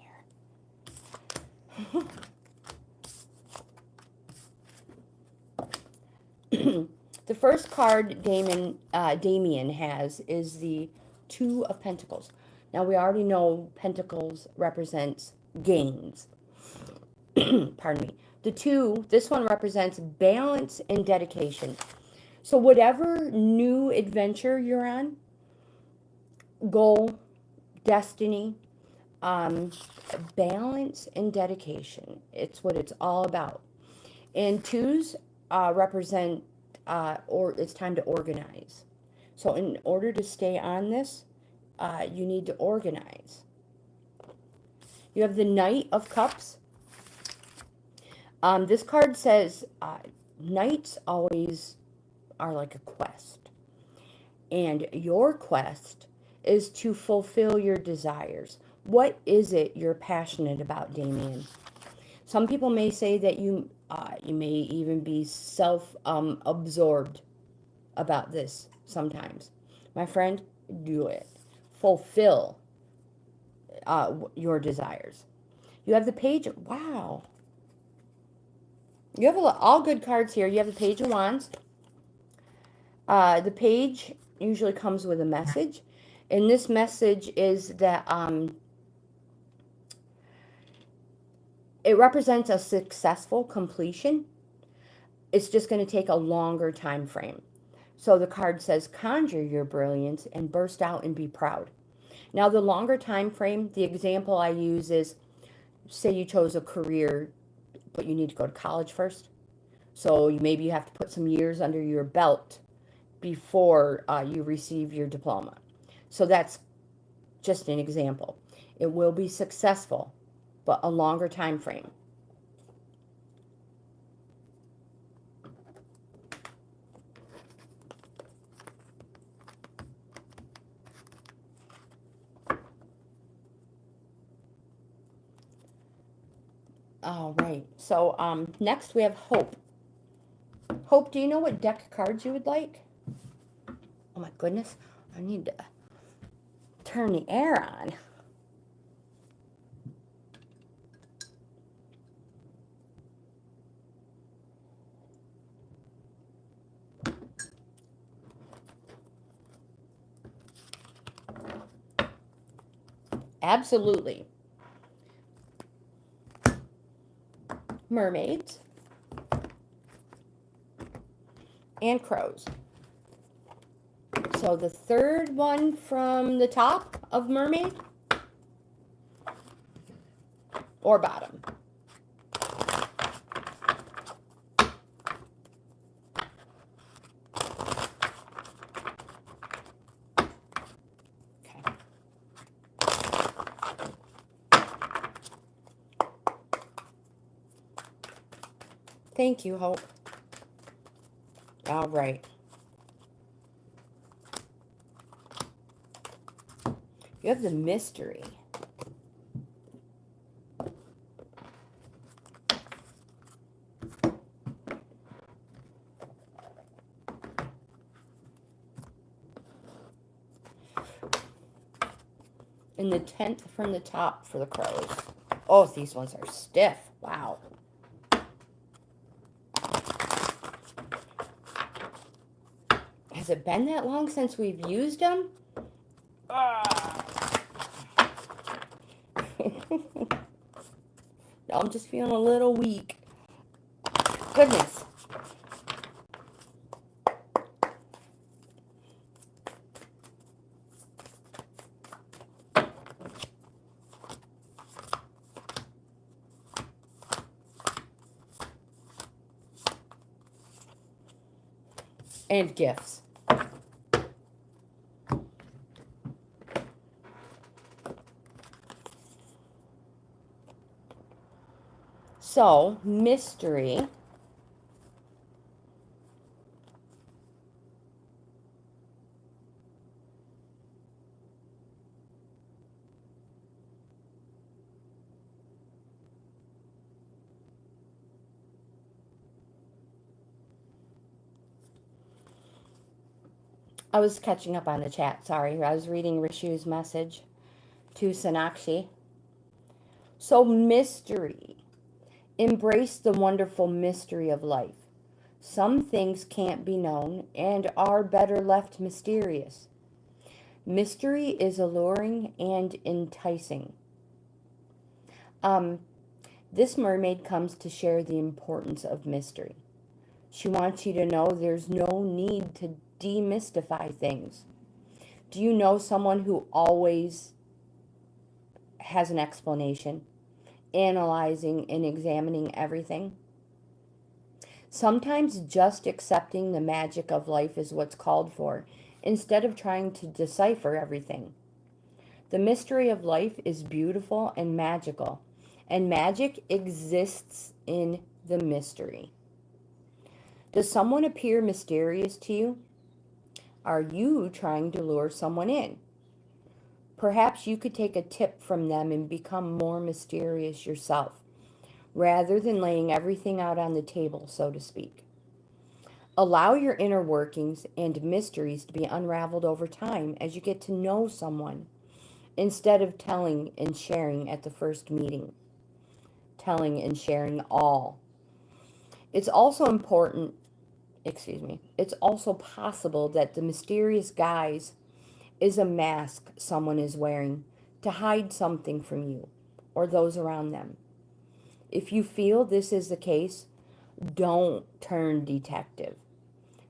here. The first card Damien has is the 2 of Pentacles. Now, we already know Pentacles represents gains. Pardon me. The 2, this one represents balance and dedication. So whatever new adventure you're on, goal, destiny, balance and dedication. It's what it's all about. And 2s represent, or it's time to organize. So in order to stay on this, you need to organize. You have the Knight of Cups. This card says knights always are like a quest. And your quest is to fulfill your desires. What is it you're passionate about, Damien? Some people may say that you may even be self-absorbed about this sometimes. My friend, do it. Fulfill your desires. You have the Page. Wow. You have all good cards here. You have the Page of Wands. The Page usually comes with a message. And this message is that it represents a successful completion. It's just going to take a longer time frame. So the card says, conjure your brilliance and burst out and be proud. Now, the longer time frame, the example I use is, say you chose a career, but you need to go to college first. So maybe you have to put some years under your belt before you receive your diploma. So that's just an example. It will be successful, but a longer time frame. All right. So next we have Hope. Hope, do you know what deck of cards you would like? Oh my goodness. I need to turn the air on. Absolutely. Mermaids and crows. So the third one from the top of mermaid or bottom. Okay. Thank you, Hope. All right. You have the mystery. And the 10th from the top for the crows. Oh, these ones are stiff. Wow. Has it been that long since we've used them? No, I'm just feeling a little weak. Goodness. And gifts. So, mystery. I was catching up on the chat, sorry. I was reading Rishu's message to Sonakshi. So, mystery. Embrace the wonderful mystery of life. Some things can't be known and are better left mysterious. Mystery is alluring and enticing. This mermaid comes to share the importance of mystery. She wants you to know there's no need to demystify things. Do you know someone who always has an explanation, analyzing and examining everything? Sometimes just accepting the magic of life is what's called for, instead of trying to decipher everything. The mystery of life is beautiful and magical, and magic exists in the mystery. Does someone appear mysterious to you? Are you trying to lure someone in? Perhaps you could take a tip from them and become more mysterious yourself, rather than laying everything out on the table, so to speak. Allow your inner workings and mysteries to be unraveled over time as you get to know someone, instead of telling and sharing at the first meeting. Telling and sharing all. It's also possible that the mysterious guise is a mask someone is wearing to hide something from you or those around them. If you feel this is the case, don't turn detective.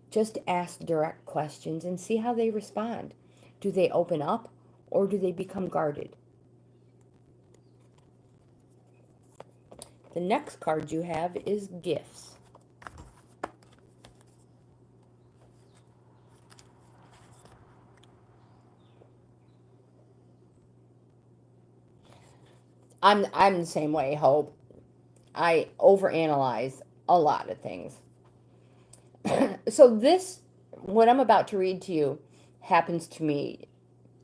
Just ask direct questions and see how they respond. Do they open up, or do they become guarded? The next card you have is gifts. I'm the same way, Hope. I overanalyze a lot of things. So this, what I'm about to read to you, happens to me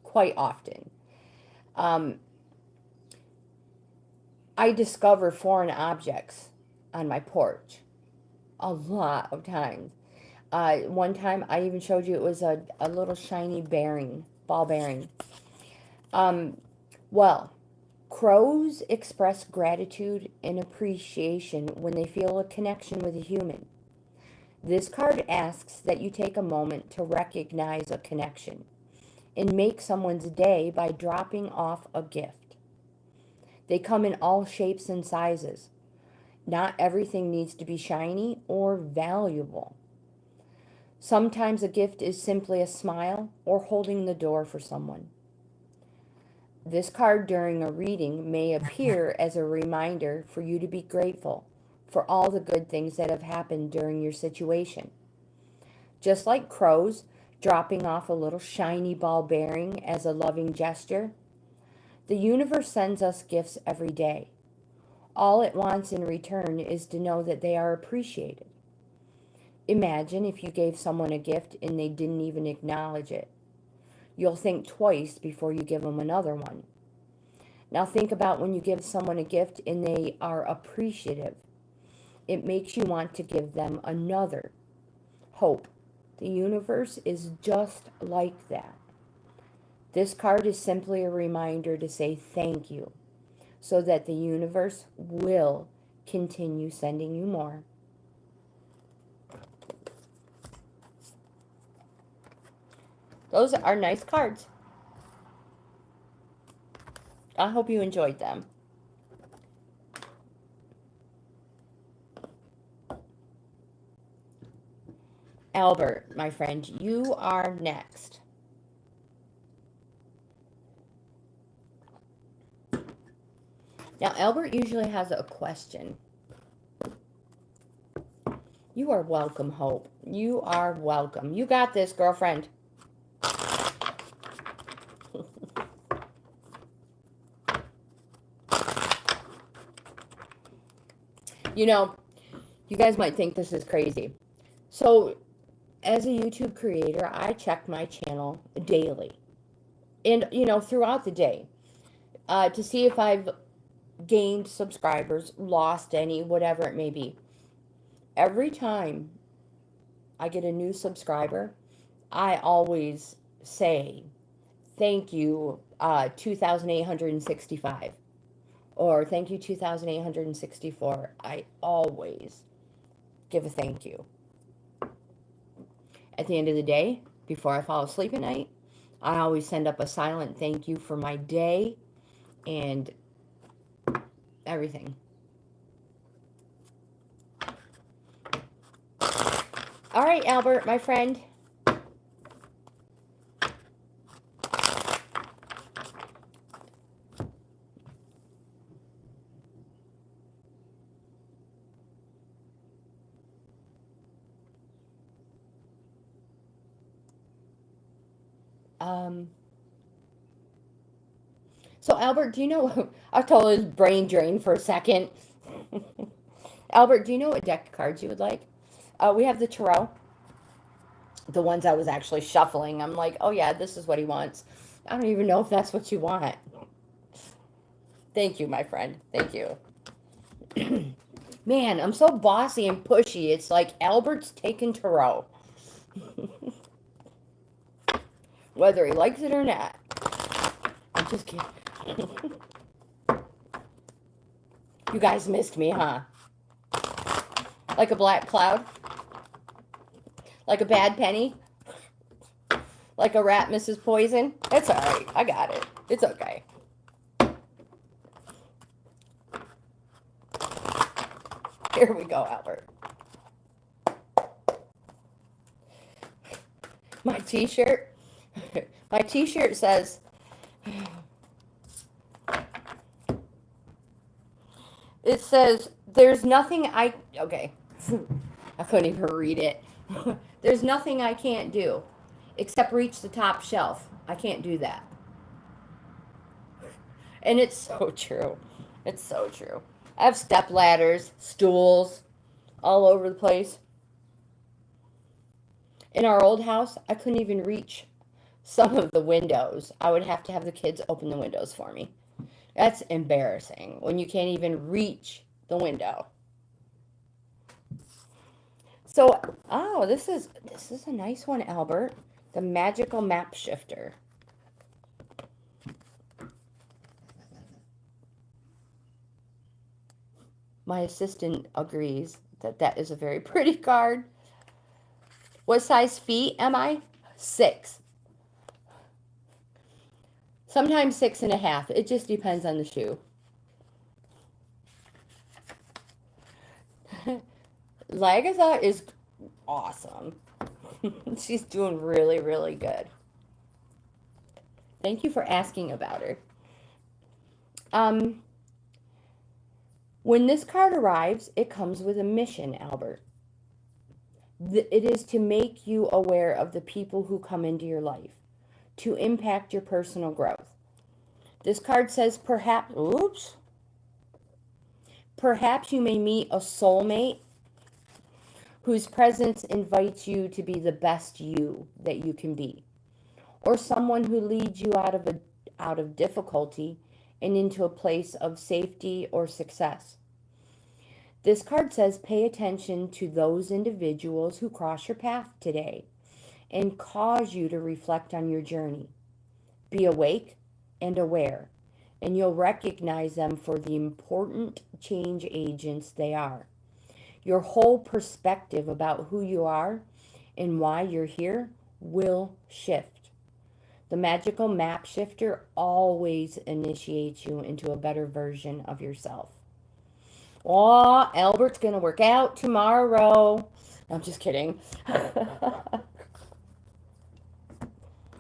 quite often. I discover foreign objects on my porch a lot of times. One time I even showed you it was a little shiny bearing, ball bearing. Well, crows express gratitude and appreciation when they feel a connection with a human. This card asks that you take a moment to recognize a connection and make someone's day by dropping off a gift. They come in all shapes and sizes. Not everything needs to be shiny or valuable. Sometimes a gift is simply a smile or holding the door for someone. This card during a reading may appear as a reminder for you to be grateful for all the good things that have happened during your situation. Just like crows dropping off a little shiny ball bearing as a loving gesture, the universe sends us gifts every day. All it wants in return is to know that they are appreciated. Imagine if you gave someone a gift and they didn't even acknowledge it. You'll think twice before you give them another one. Now think about when you give someone a gift and they are appreciative. It makes you want to give them another. Hope. The universe is just like that. This card is simply a reminder to say thank you, so that the universe will continue sending you more. Those are nice cards. I hope you enjoyed them. Albert, my friend, you are next. Now, Albert usually has a question. You are welcome, Hope. You are welcome. You got this, girlfriend. You know, you guys might think this is crazy. So, as a YouTube creator, I check my channel daily. And, throughout the day. To see if I've gained subscribers, lost any, whatever it may be. Every time I get a new subscriber, I always say, thank you, 2,865. Or thank you, 2,864. I always give a thank you. At the end of the day, before I fall asleep at night, I always send up a silent thank you for my day and everything. All right, Albert, my friend. So Albert, do you know, I told his brain drain for a second. Albert, do you know what deck of cards you would like? We have the tarot. The ones I was actually shuffling. I'm like, oh yeah, this is what he wants. I don't even know if that's what you want. Thank you, my friend. Thank you. Man, I'm so bossy and pushy. It's like Albert's taking tarot. Whether he likes it or not. I'm just kidding. You guys missed me, huh? Like a black cloud? Like a bad penny? Like a rat misses poison? It's alright. I got it. It's okay. Here we go, Albert. My t-shirt says, It says, there's nothing okay. I couldn't even read it. There's nothing I can't do except reach the top shelf. I can't do that. And it's so true. It's so true. I have step ladders, stools, all over the place. In our old house, I couldn't even reach some of the windows. I would have to have the kids open the windows for me. That's embarrassing when you can't even reach the window. So, oh, this is a nice one, Albert. The magical map shifter. My assistant agrees that that is a very pretty card. What size feet am I? 6. Sometimes 6.5. It just depends on the shoe. Lagatha is awesome. She's doing really, really good. Thank you for asking about her. When this card arrives, it comes with a mission, Albert. It is to make you aware of the people who come into your life, to impact your personal growth. This card says perhaps you may meet a soulmate whose presence invites you to be the best you that you can be, or someone who leads you out of difficulty and into a place of safety or success. This card says pay attention to those individuals who cross your path today and cause you to reflect on your journey. Be awake and aware, and you'll recognize them for the important change agents they are. Your whole perspective about who you are and why you're here will shift. The magical map shifter always initiates you into a better version of yourself. Oh, Albert's going to work out tomorrow. I'm just kidding.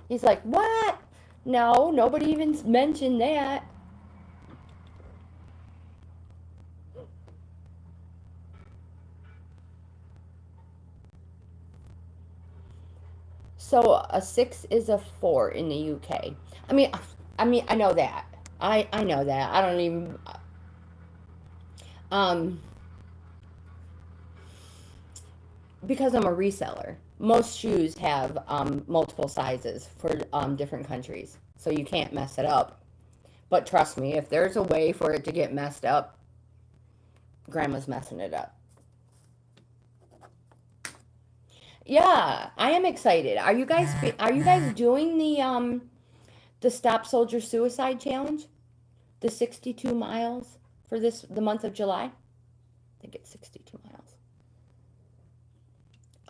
He's like, what? No, nobody even mentioned that. So a 6 is a 4 in the UK. I mean, I know that. I know that. I don't even. Because I'm a reseller. Most shoes have multiple sizes for different countries, so you can't mess it up. But trust me, if there's a way for it to get messed up, Grandma's messing it up. Yeah, I am excited. Are you guys doing the Stop Soldier Suicide Challenge? The 62 miles for the month of July? I think it's 62 miles.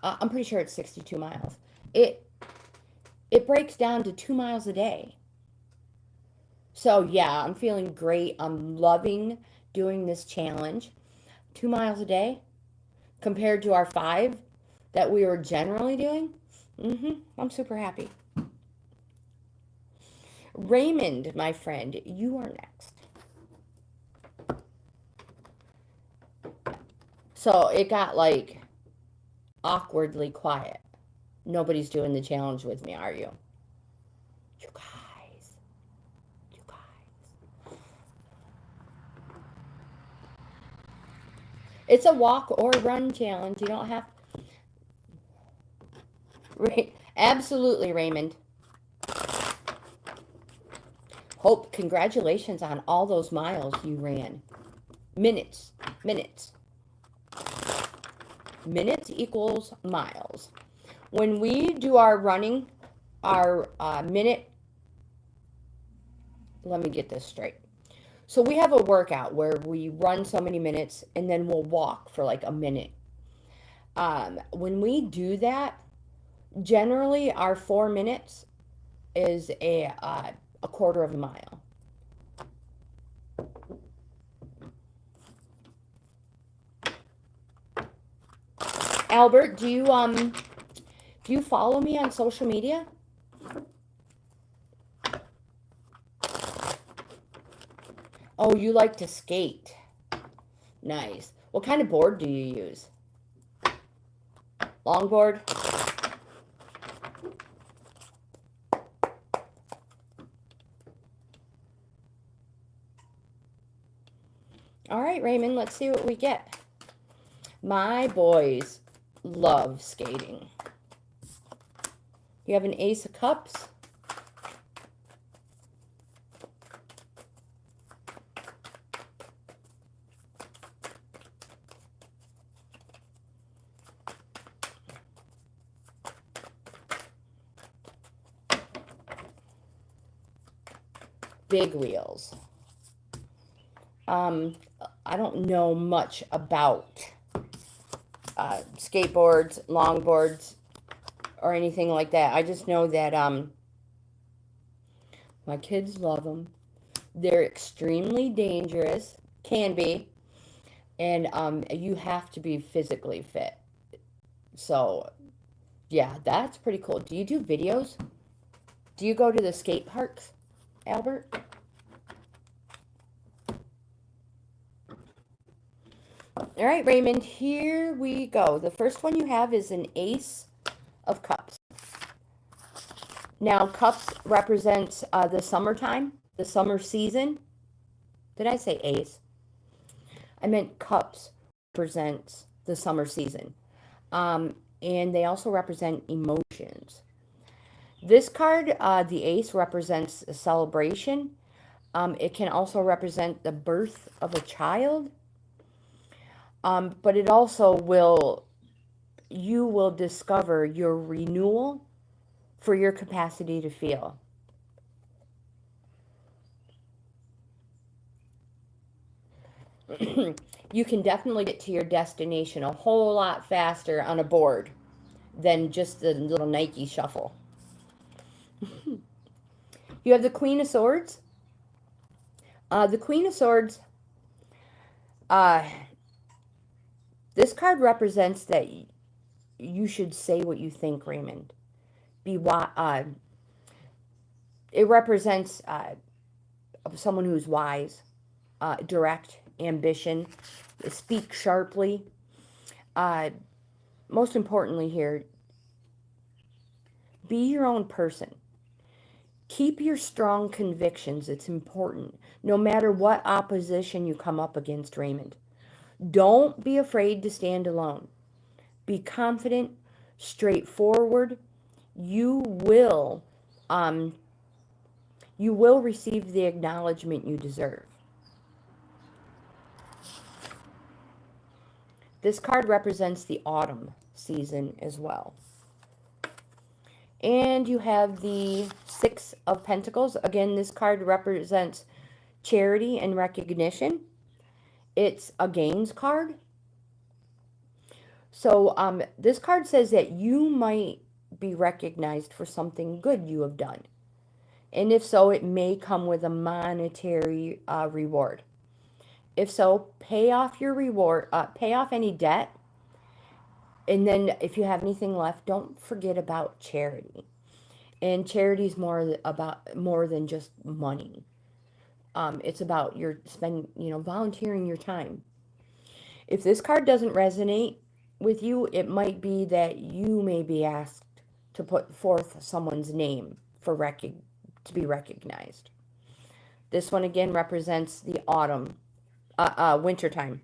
I'm pretty sure it's 62 miles. It breaks down to 2 miles a day. So yeah, I'm feeling great. I'm loving doing this challenge. 2 miles a day compared to our 5 that we were generally doing. I'm super happy. Raymond, my friend, you are next. So it got like awkwardly quiet. Nobody's doing the challenge with me, are you? You guys. It's a walk or run challenge. You don't have to. Absolutely, Raymond. Hope, congratulations on all those miles you ran. Minutes equals miles. When we do our running, our minute, let me get this straight. So we have a workout where we run so many minutes and then we'll walk for like a minute. When we do that, generally our 4 minutes is a quarter of a mile. Albert, do you follow me on social media? Oh, you like to skate. Nice. What kind of board do you use? Longboard? All right, Raymond, let's see what we get. My boys love skating. You have an Ace of Cups. Big wheels. I don't know much about skateboards, longboards, or anything like that. I just know that my kids love them. They're extremely dangerous, can be, and you have to be physically fit. So, yeah, that's pretty cool. Do you do videos? Do you go to the skate parks, Albert? All right, Raymond, here we go. The first one you have is an Ace of Cups. Now, cups represents the summertime, the summer season. Did I say ace? I meant cups represents the summer season. And they also represent emotions. This card, the ace, represents a celebration. It can also represent the birth of a child. But it also you will discover your renewal for your capacity to feel. You can definitely get to your destination a whole lot faster on a board than just the little Nike shuffle. You have the Queen of Swords. The Queen of Swords, this card represents that you should say what you think, Raymond. It represents someone who's wise, direct, ambition, speak sharply. Most importantly here, be your own person. Keep your strong convictions. It's important. No matter what opposition you come up against, Raymond. Don't be afraid to stand alone. Be confident, straightforward. You will receive the acknowledgement you deserve. This card represents the autumn season as well. And you have the Six of Pentacles. Again, this card represents charity and recognition. It's a GAINZ card. So this card says that you might be recognized for something good you have done. And if so, it may come with a monetary reward. If so, pay off your reward, pay off any debt. And then if you have anything left, don't forget about charity. And charity is more than just money. It's about volunteering your time. If this card doesn't resonate with you, it might be that you may be asked to put forth someone's name to be recognized. This one again represents the autumn, winter time.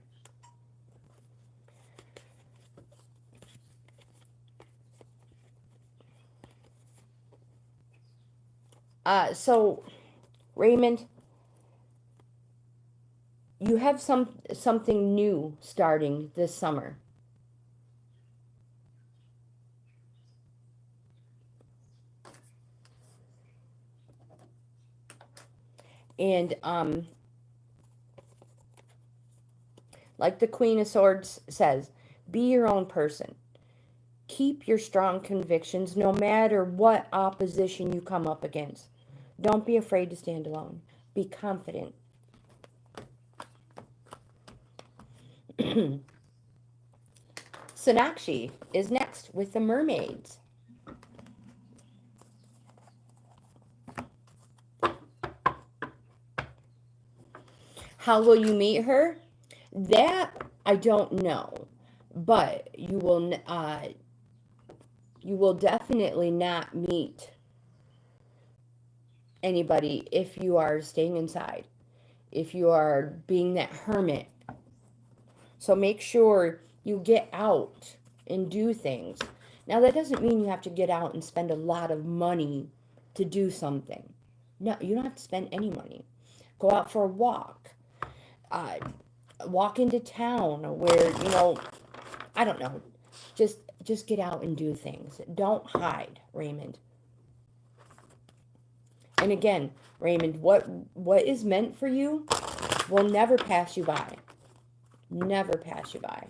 So, Raymond, you have something new starting this summer. And like the Queen of Swords says, be your own person. Keep your strong convictions no matter what opposition you come up against. Don't be afraid to stand alone. Be confident. Sonakshi is next with the mermaids. How will you meet her? That I don't know, but you will definitely not meet anybody if you are staying inside, if you are being that hermit. So make sure you get out and do things. Now, that doesn't mean you have to get out and spend a lot of money to do something. No, you don't have to spend any money. Go out for a walk. Uh, Walk into town where, I don't know. Just get out and do things. Don't hide, Raymond. And again, Raymond, what is meant for you will never pass you by. Never pass you by.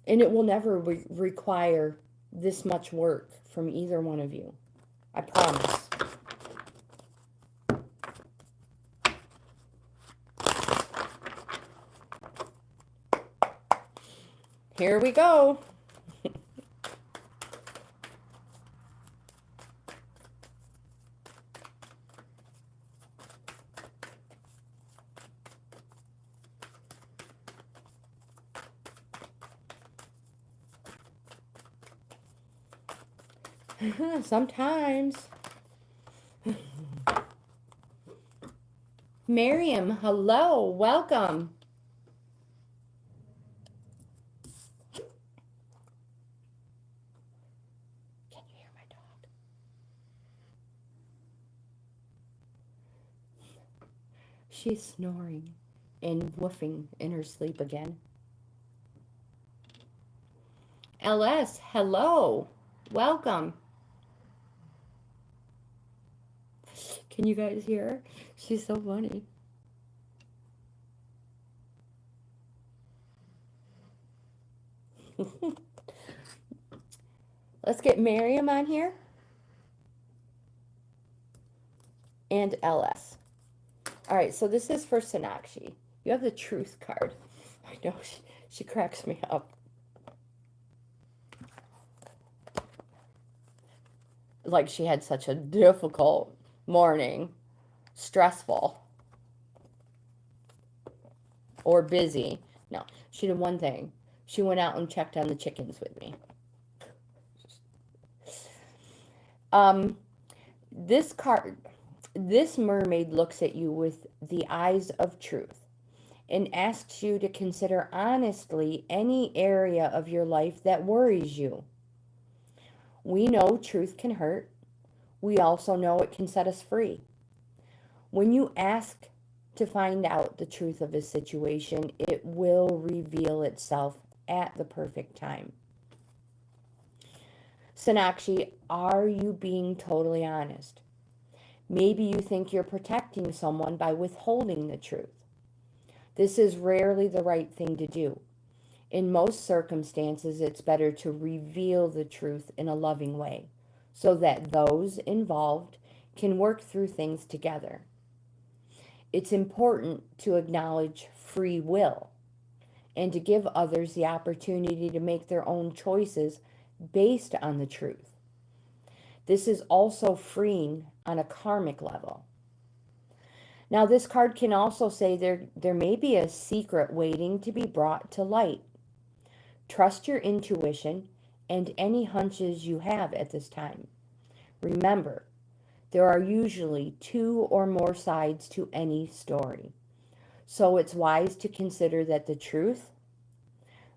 And it will never require this much work from either one of you. I promise. Here we go. Sometimes. Miriam, hello, welcome. Can you hear my dog? She's snoring and woofing in her sleep again. LS, hello, welcome. Can you guys hear her? She's so funny. Let's get Miriam on here. And LS. All right, so this is for Sonakshi. You have the truth card. I know, she cracks me up. Like she had such a difficult morning. Stressful. Or busy. No, she did one thing. She went out and checked on the chickens with me. This card, this mermaid looks at you with the eyes of truth and asks you to consider honestly any area of your life that worries you. We know truth can hurt. We also know it can set us free. When you ask to find out the truth of a situation, it will reveal itself at the perfect time. Sonakshi, are you being totally honest? Maybe you think you're protecting someone by withholding the truth. This is rarely the right thing to do. In most circumstances, it's better to reveal the truth in a loving way so that those involved can work through things together. It's important to acknowledge free will and to give others the opportunity to make their own choices based on the truth. This is also freeing on a karmic level. Now, this card can also say there may be a secret waiting to be brought to light. Trust your intuition and any hunches you have at this time. Remember, there are usually 2 or more sides to any story. So it's wise to consider that the truth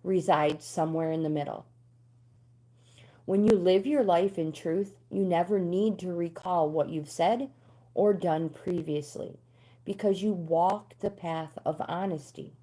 resides somewhere in the middle. When you live your life in truth, you never need to recall what you've said or done previously because you walk the path of honesty.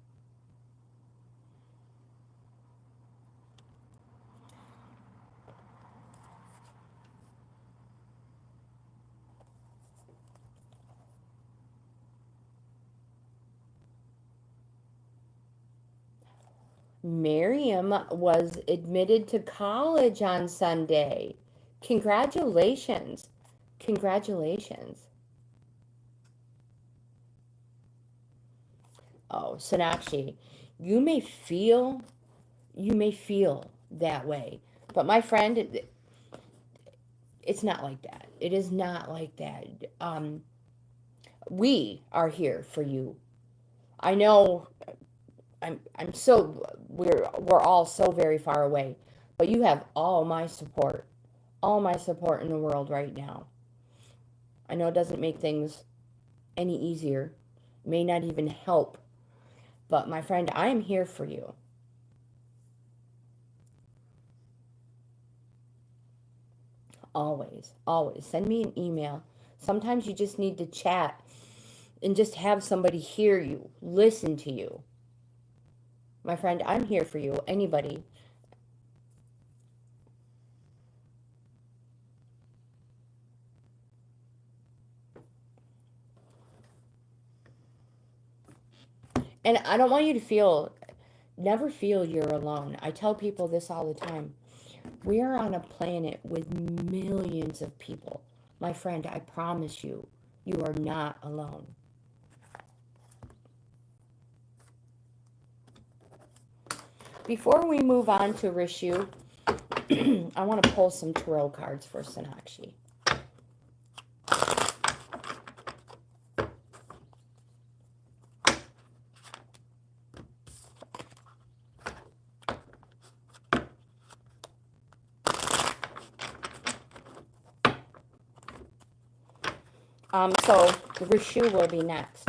Miriam was admitted to college on Sunday. Congratulations. Congratulations. Oh, Sonakshi, you may feel that way. But my friend, it's not like that. It is not like that. We are here for you. I know we're all so very far away, but you have all my support in the world right now. I know it doesn't make things any easier, may not even help, but my friend, I am here for you. Always, always. Send me an email. Sometimes you just need to chat and just have somebody hear you, listen to you. My friend, I'm here for you. Anybody. And I don't want you to never feel you're alone. I tell people this all the time. We are on a planet with millions of people. My friend, I promise you, you are not alone. Before we move on to Rishu, I want to pull some tarot cards for Sonakshi. So Rishu will be next.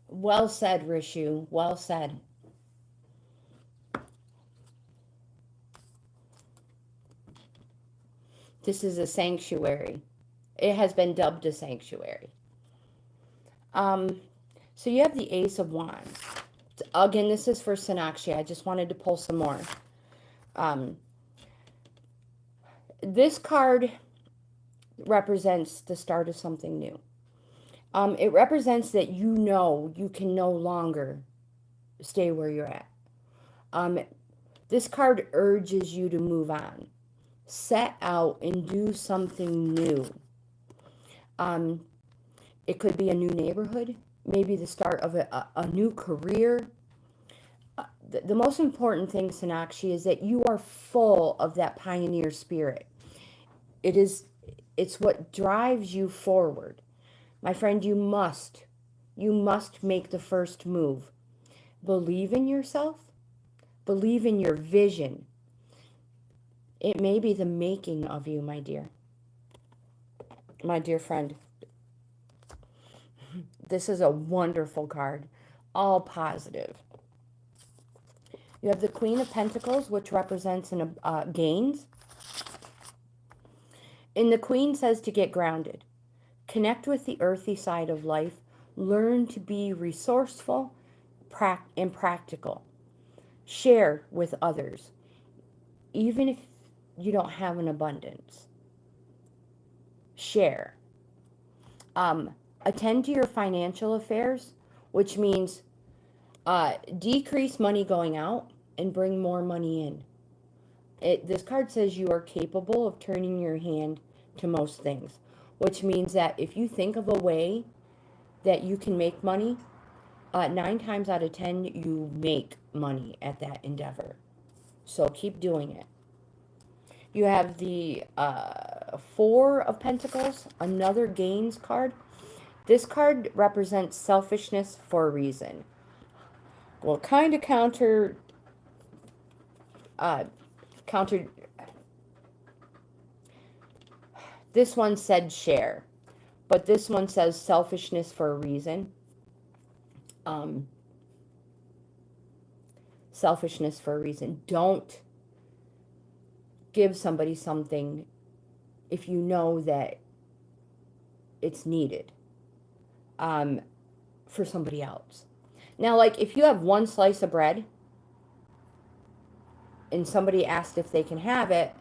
Well said, Rishu. Well said. This is a sanctuary. It has been dubbed a sanctuary. So you have the Ace of Wands. Again, this is for Sonakshi. I just wanted to pull some more. This card represents the start of something new. It represents that you can no longer stay where you're at. This card urges you to move on. Set out and do something new. It could be a new neighborhood, maybe the start of a new career. The most important thing, Sonakshi, is that you are full of that pioneer spirit. It's what drives you forward. My friend, you must make the first move. Believe in yourself. Believe in your vision. It may be the making of you, my dear. My dear friend. This is a wonderful card. All positive. You have the Queen of Pentacles, which represents GAINZ. And the Queen says to get grounded. Connect with the earthy side of life. Learn to be resourceful and practical. Share with others, even if you don't have an abundance. Share. Attend to your financial affairs, which means decrease money going out and bring more money in. This card says you are capable of turning your hand to most things, which means that if you think of a way that you can make money, 9 times out of 10, you make money at that endeavor. So keep doing it. You have the Four of Pentacles, another GAINZ card. This card represents selfishness for a reason. Well, kind of counter. This one said share, but this one says selfishness for a reason. Selfishness for a reason. Don't give somebody something if you know that it's needed for somebody else. Now, like if you have one slice of bread and somebody asked if they can have it,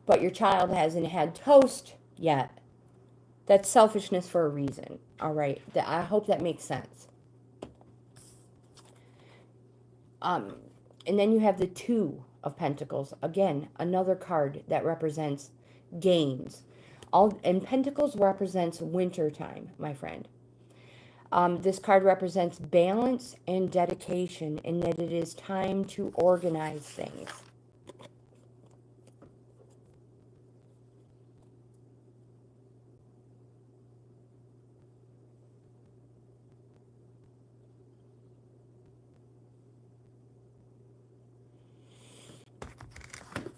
but your child hasn't had toast yet, That's selfishness for a reason. All right. I hope that makes sense. And then you have the Two of Pentacles. Again, another card that represents gains. And Pentacles represents winter time, my friend. This card represents balance and dedication, and that it is time to organize things.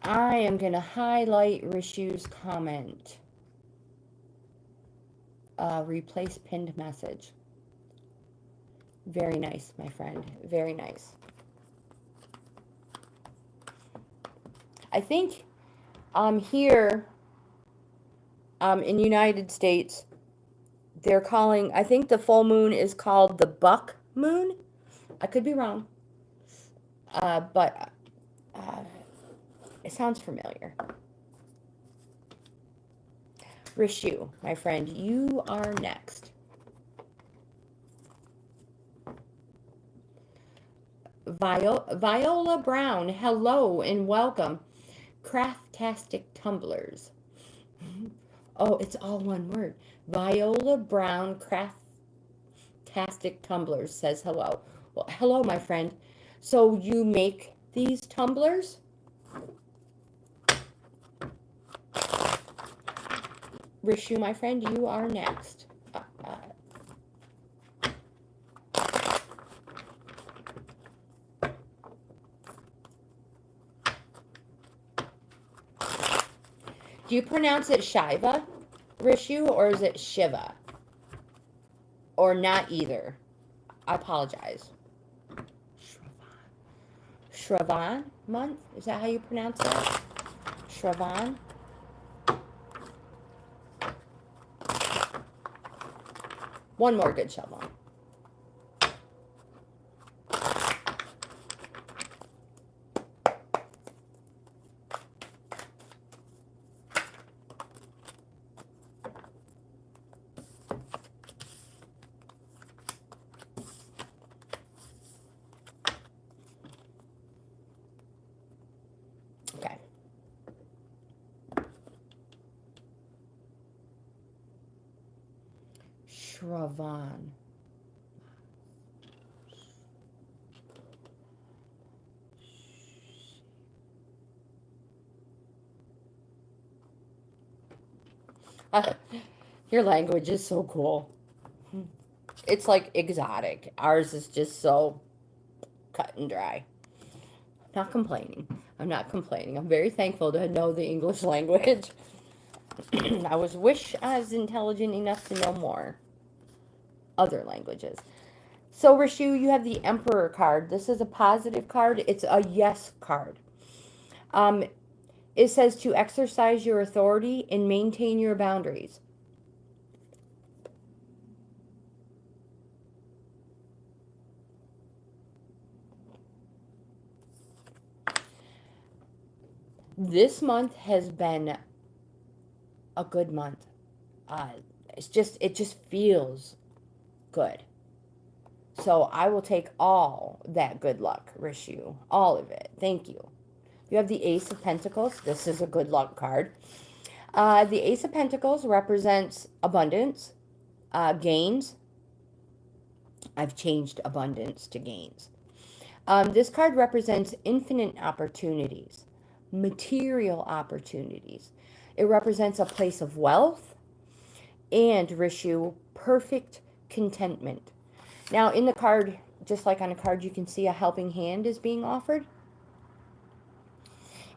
I am going to highlight Rishu's comment. Replace pinned message. Very nice, my friend. Very nice. I think here in the United States, they're calling, I think the full moon is called the buck moon. I could be wrong. But it sounds familiar. Rishu, my friend, you are next. Viola Brown, hello and welcome. Craftastic Tumblers. Oh, it's all one word. Viola Brown, Craftastic Tumblers says hello. Well, hello, my friend. So you make these tumblers? Rishu, my friend, you are next. Do you pronounce it Shiva, Rishu, or is it Shiva? Or not either? I apologize. Shravan month? Is that how you pronounce that? Shravan? One more good shuffle. Okay. Shravan. Your language is so cool. It's like exotic. Ours is just so cut and dry. Not complaining. I'm not complaining. I'm very thankful to know the English language. I wish I was intelligent enough to know more other languages. So, Rishu, you have the Emperor card. This is a positive card. It's a yes card. It says to exercise your authority and maintain your boundaries. This month has been a good month. It just feels good. So I will take all that good luck, Rishu. All of it. Thank you. You have the Ace of Pentacles. This is a good luck card. The Ace of Pentacles represents abundance, gains. I've changed abundance to gains. This card represents infinite opportunities, material opportunities. It represents a place of wealth and, Rishu, perfect contentment. Now, in the card, just like on a card, you can see a helping hand is being offered.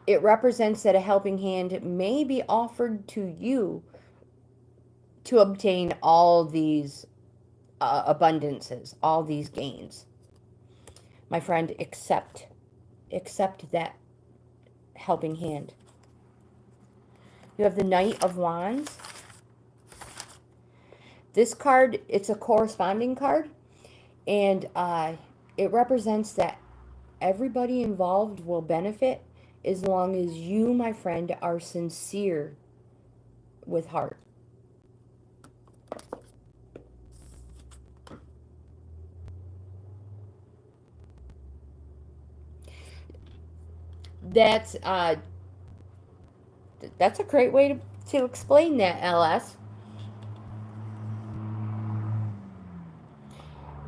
It represents that a helping hand may be offered to you to obtain all these abundances, all these gains. My friend, accept that helping hand. You have the Knight of Wands. This card, it's a corresponding card, and it represents that everybody involved will benefit as long as you, my friend, are sincere with heart. That's a great way to explain that, LS.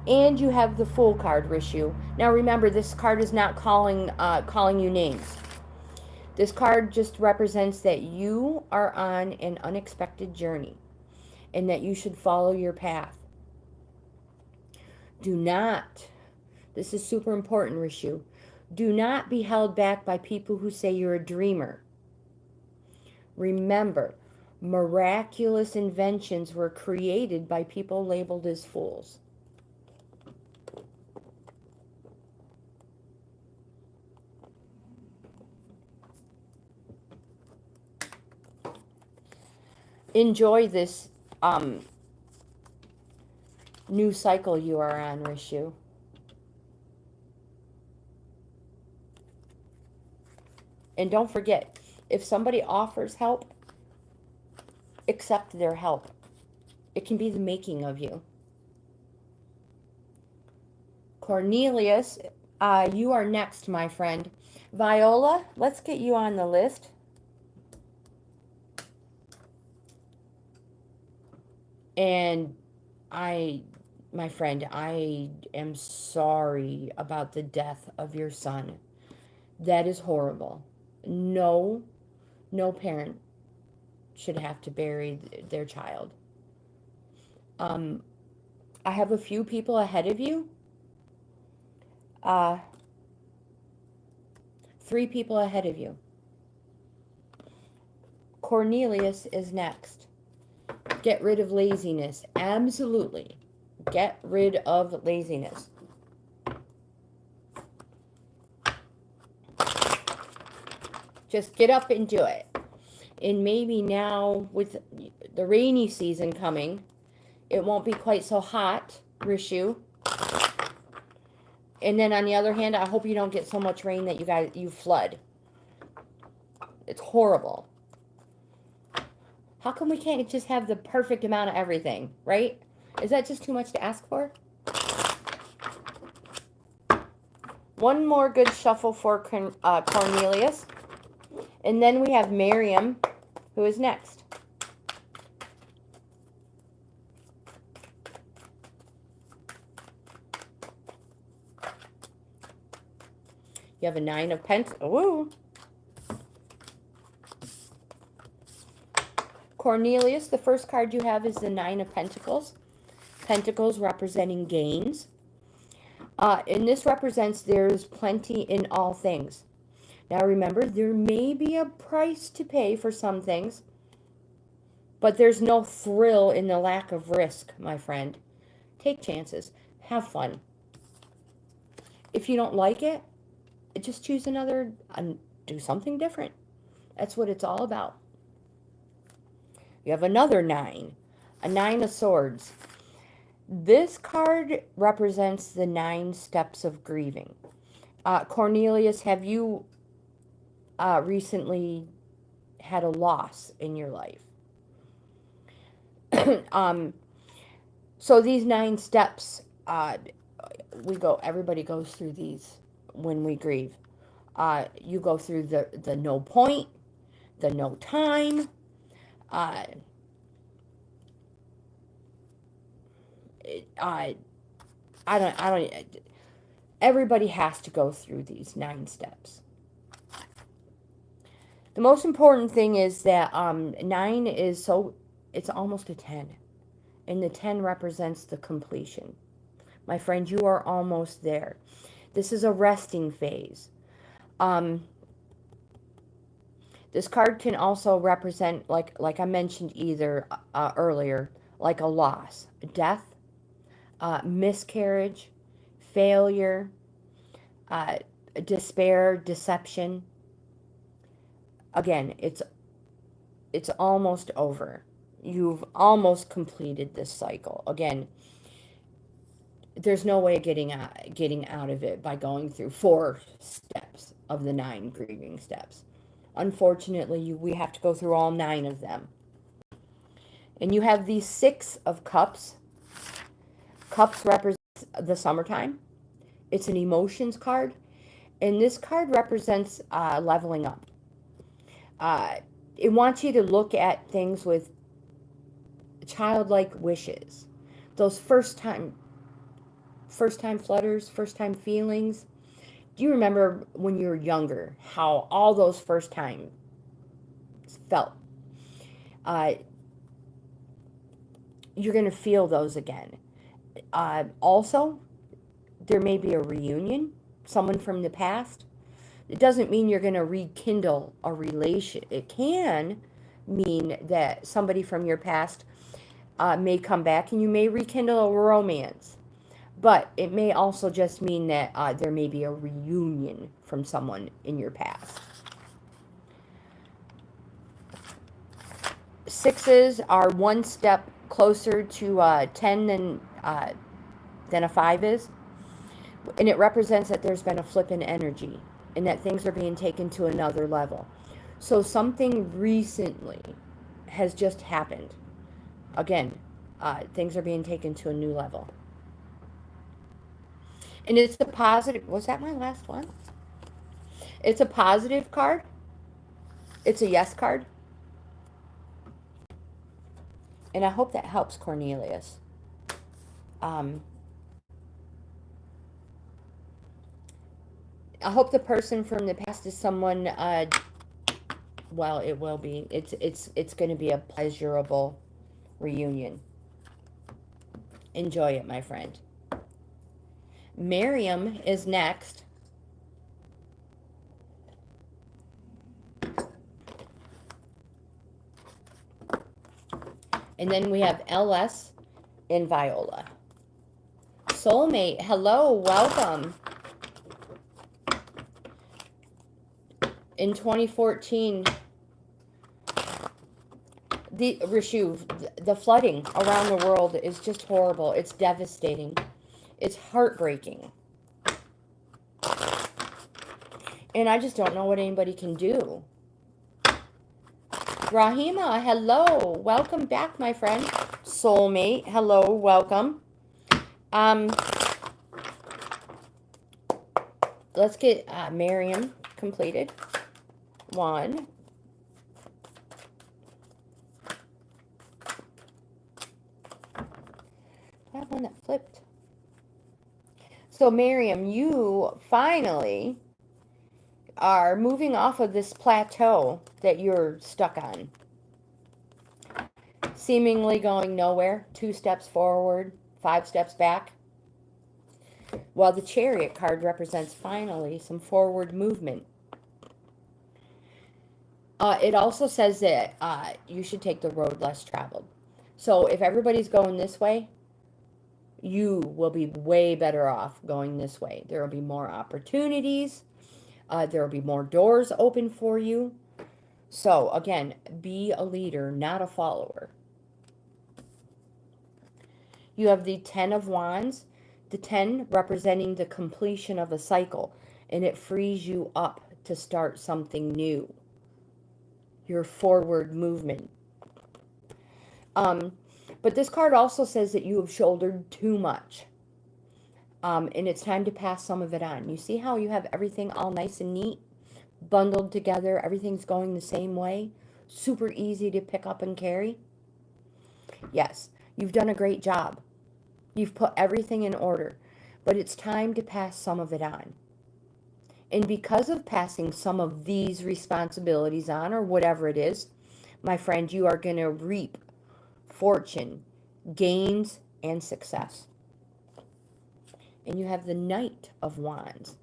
And you have the Fool card, Rishu. Now remember, this card is not calling you names. This card just represents that you are on an unexpected journey and that you should follow your path. Do not, this is super important, Rishu, do not be held back by people who say you're a dreamer. Remember, miraculous inventions were created by people labeled as fools. Enjoy this new cycle you are on, Rishu. And don't forget, if somebody offers help, accept their help. It can be the making of you. Cornelius, you are next, my friend. Viola, let's get you on the list. And my friend, I am sorry about the death of your son. That is horrible. No parent should have to bury their child. I have a few people ahead of you. 3 people ahead of you. Cornelius is next. Get rid of laziness. Absolutely. Get rid of laziness. Just get up and do it. And maybe now with the rainy season coming, it won't be quite so hot, Rishu. And then on the other hand, I hope you don't get so much rain that you flood. It's horrible. How come we can't just have the perfect amount of everything, right? Is that just too much to ask for? One more good shuffle for Cornelius. And then we have Miriam, who is next. You have a 9 of Pentacles. Ooh. Cornelius, the first card you have is the 9 of Pentacles. Pentacles representing gains. And this represents there's plenty in all things. Now remember, there may be a price to pay for some things, but there's no thrill in the lack of risk, my friend. Take chances. Have fun. If you don't like it, just choose another, do something different. That's what it's all about. You have another 9, a 9 of Swords. This card represents the 9 steps of grieving. Cornelius, have you recently had a loss in your life? So these 9 steps, everybody goes through these when we grieve. You go through the no point, the no time, everybody has to go through these 9 steps. The most important thing is that 9 is it's almost a 10. And the 10 represents the completion. My friend, you are almost there. This is a resting phase. This card can also represent, like I mentioned earlier, like a loss, death, miscarriage, failure, despair, deception. Again, it's almost over. You've almost completed this cycle. Again, there's no way of getting out of it by going through 4 steps of the 9 grieving steps. Unfortunately, we have to go through all 9 of them. And you have these 6 of Cups. Cups represents the summertime. It's an emotions card. And this card represents leveling up. It wants you to look at things with childlike wishes. Those first time flutters, first time feelings. Do you remember when you were younger how all those first times felt? You're going to feel those again. Also, there may be a reunion, someone from the past. It doesn't mean you're going to rekindle a relation. It can mean that somebody from your past may come back and you may rekindle a romance. But it may also just mean that there may be a reunion from someone in your past. Sixes are one step closer to 10 than a 5 is. And it represents that there's been a flip in energy and that things are being taken to another level. So something recently has just happened. Again, things are being taken to a new level. And it's a positive. Was that my last one? It's a positive card. It's a yes card. And I hope that helps, Cornelius. I hope the person from the past is someone, well, it will be. It's going to be a pleasurable reunion. Enjoy it, my friend. Miriam is next. And then we have LS and Viola. Soulmate, hello, welcome. In 2014, the flooding around the world is just horrible. It's devastating. It's heartbreaking. And I just don't know what anybody can do. Rahima, hello. Welcome back, my friend. Soulmate, hello, welcome. Let's get Miriam completed. 1. I have one that flipped. So Miriam, you finally are moving off of this plateau that you're stuck on. Seemingly going nowhere. 2 steps forward, 5 steps back. While the Chariot card represents finally some forward movement. It also says that you should take the road less traveled. So if everybody's going this way, you will be way better off going this way. There will be more opportunities. There will be more doors open for you. So, again, be a leader, not a follower. You have the 10 of Wands. The 10 representing the completion of a cycle. And it frees you up to start something new. Your forward movement. But this card also says that you have shouldered too much. And it's time to pass some of it on. You see how you have everything all nice and neat, bundled together, everything's going the same way, super easy to pick up and carry? Yes, you've done a great job. You've put everything in order, but it's time to pass some of it on. And because of passing some of these responsibilities on, or whatever it is, my friend, you are going to reap fortune, gains, and success. And you have the Knight of Wands.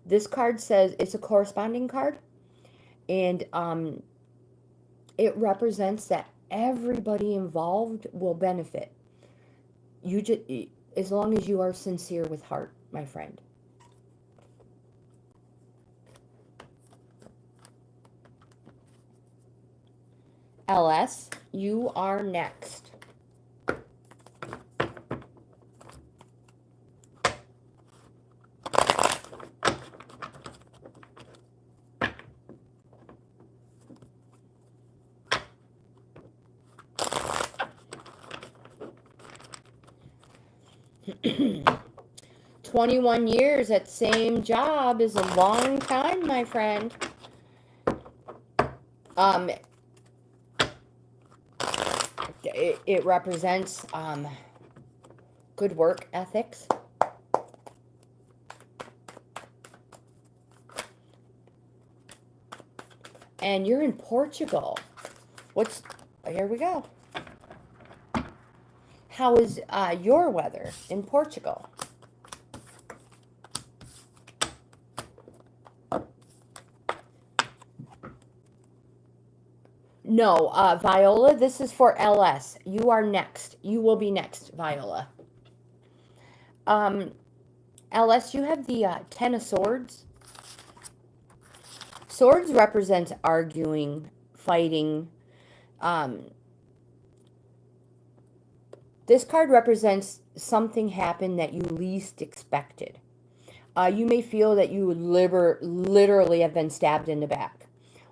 This card says it's a corresponding card, and it represents that everybody involved will benefit. You just, as long as you are sincere with heart, my friend. LS, you are next. 21 years at same job is a long time, my friend. It represents good work ethics. And you're in Portugal. Here we go. How is your weather in Portugal? No, Viola, this is for LS. You are next. You will be next, Viola. LS, you have the Ten of Swords. Swords represents arguing, fighting. This card represents something happened that you least expected. You may feel that you would literally have been stabbed in the back.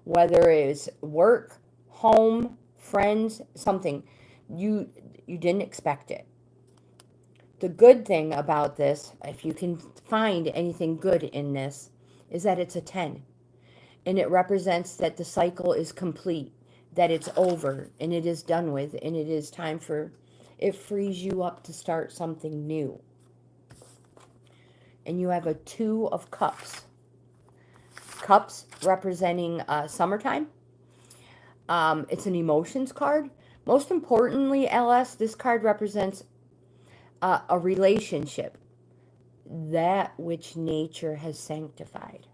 Whether it's work, home, friends, something. You didn't expect it. The good thing about this, if you can find anything good in this, is that it's a 10. And it represents that the cycle is complete, that it's over, and it is done with, and it is time for, it frees you up to start something new. And you have a 2 of Cups. Cups representing summertime. It's an emotions card. Most importantly, LS, this card represents a relationship, that which nature has sanctified,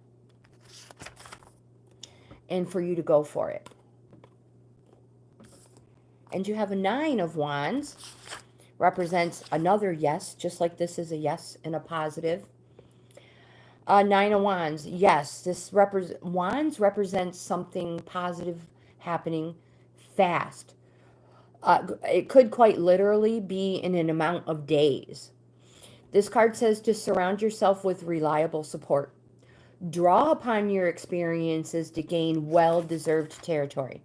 and for you to go for it. And you have a 9 of Wands, represents another yes, just like this is a yes and a positive. 9 of Wands, yes, this Wands represents something positive happening fast. It could quite literally be in an amount of days. This card says to surround yourself with reliable support. Draw upon your experiences to gain well-deserved territory.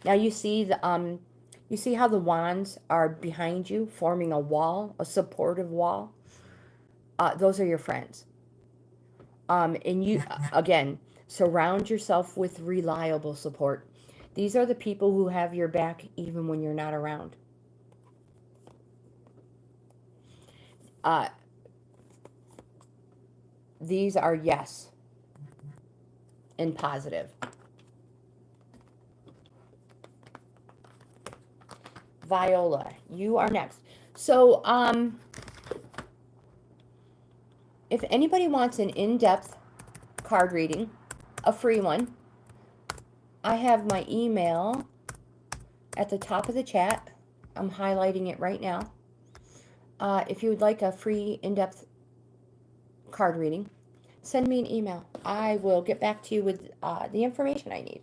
Now you see how the wands are behind you, forming a wall, a supportive wall. Those are your friends. And you, again, surround yourself with reliable support. These are the people who have your back even when you're not around. These are yes and positive. Viola, you are next. So, if anybody wants an in-depth card reading, a free one, I have my email at the top of the chat. I'm highlighting it right now. If you would like a free in-depth card reading, send me an email. I will get back to you with the information I need.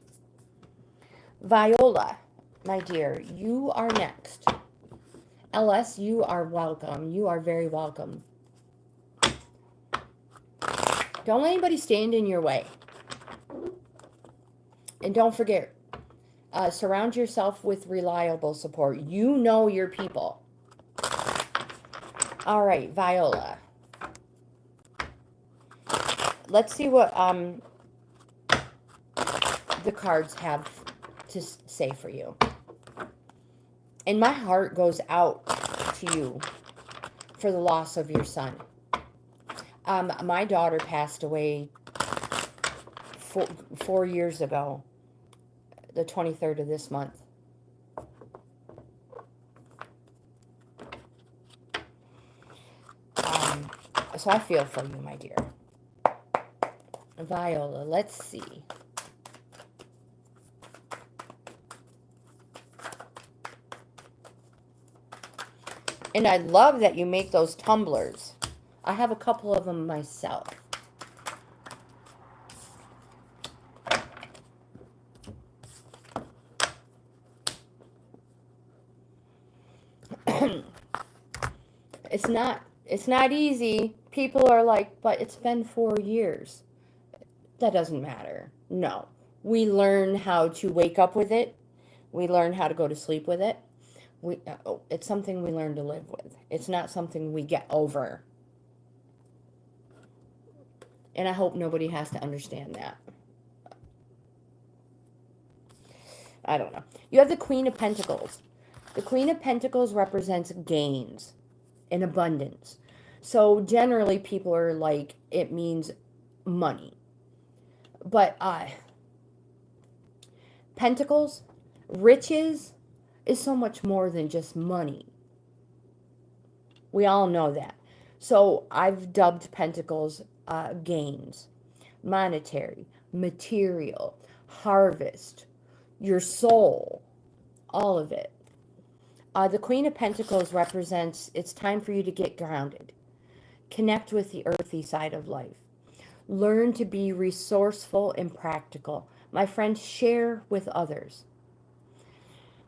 Viola, my dear, you are next. LS, you are welcome. You are very welcome. Don't let anybody stand in your way. And don't forget, surround yourself with reliable support. You know your people. All right, Viola. Let's see what the cards have to say for you. And my heart goes out to you for the loss of your son. My daughter passed away 4 years ago, the 23rd of this month. So I feel for you, my dear. Viola, let's see. And I love that you make those tumblers. I have a couple of them myself. It's not easy. People are like, but it's been 4 years. That doesn't matter. No. We learn how to wake up with it. We learn how to go to sleep with it. It's something we learn to live with. It's not something we get over. And I hope nobody has to understand that. I don't know. You have the Queen of Pentacles. The Queen of Pentacles represents gains and abundance. So generally people are like, it means money. But Pentacles, riches is so much more than just money. We all know that. So I've dubbed Pentacles gains, monetary, material, harvest, your soul, all of it. The Queen of Pentacles represents it's time for you to get grounded. Connect with the earthy side of life. Learn to be resourceful and practical. My friend, share with others.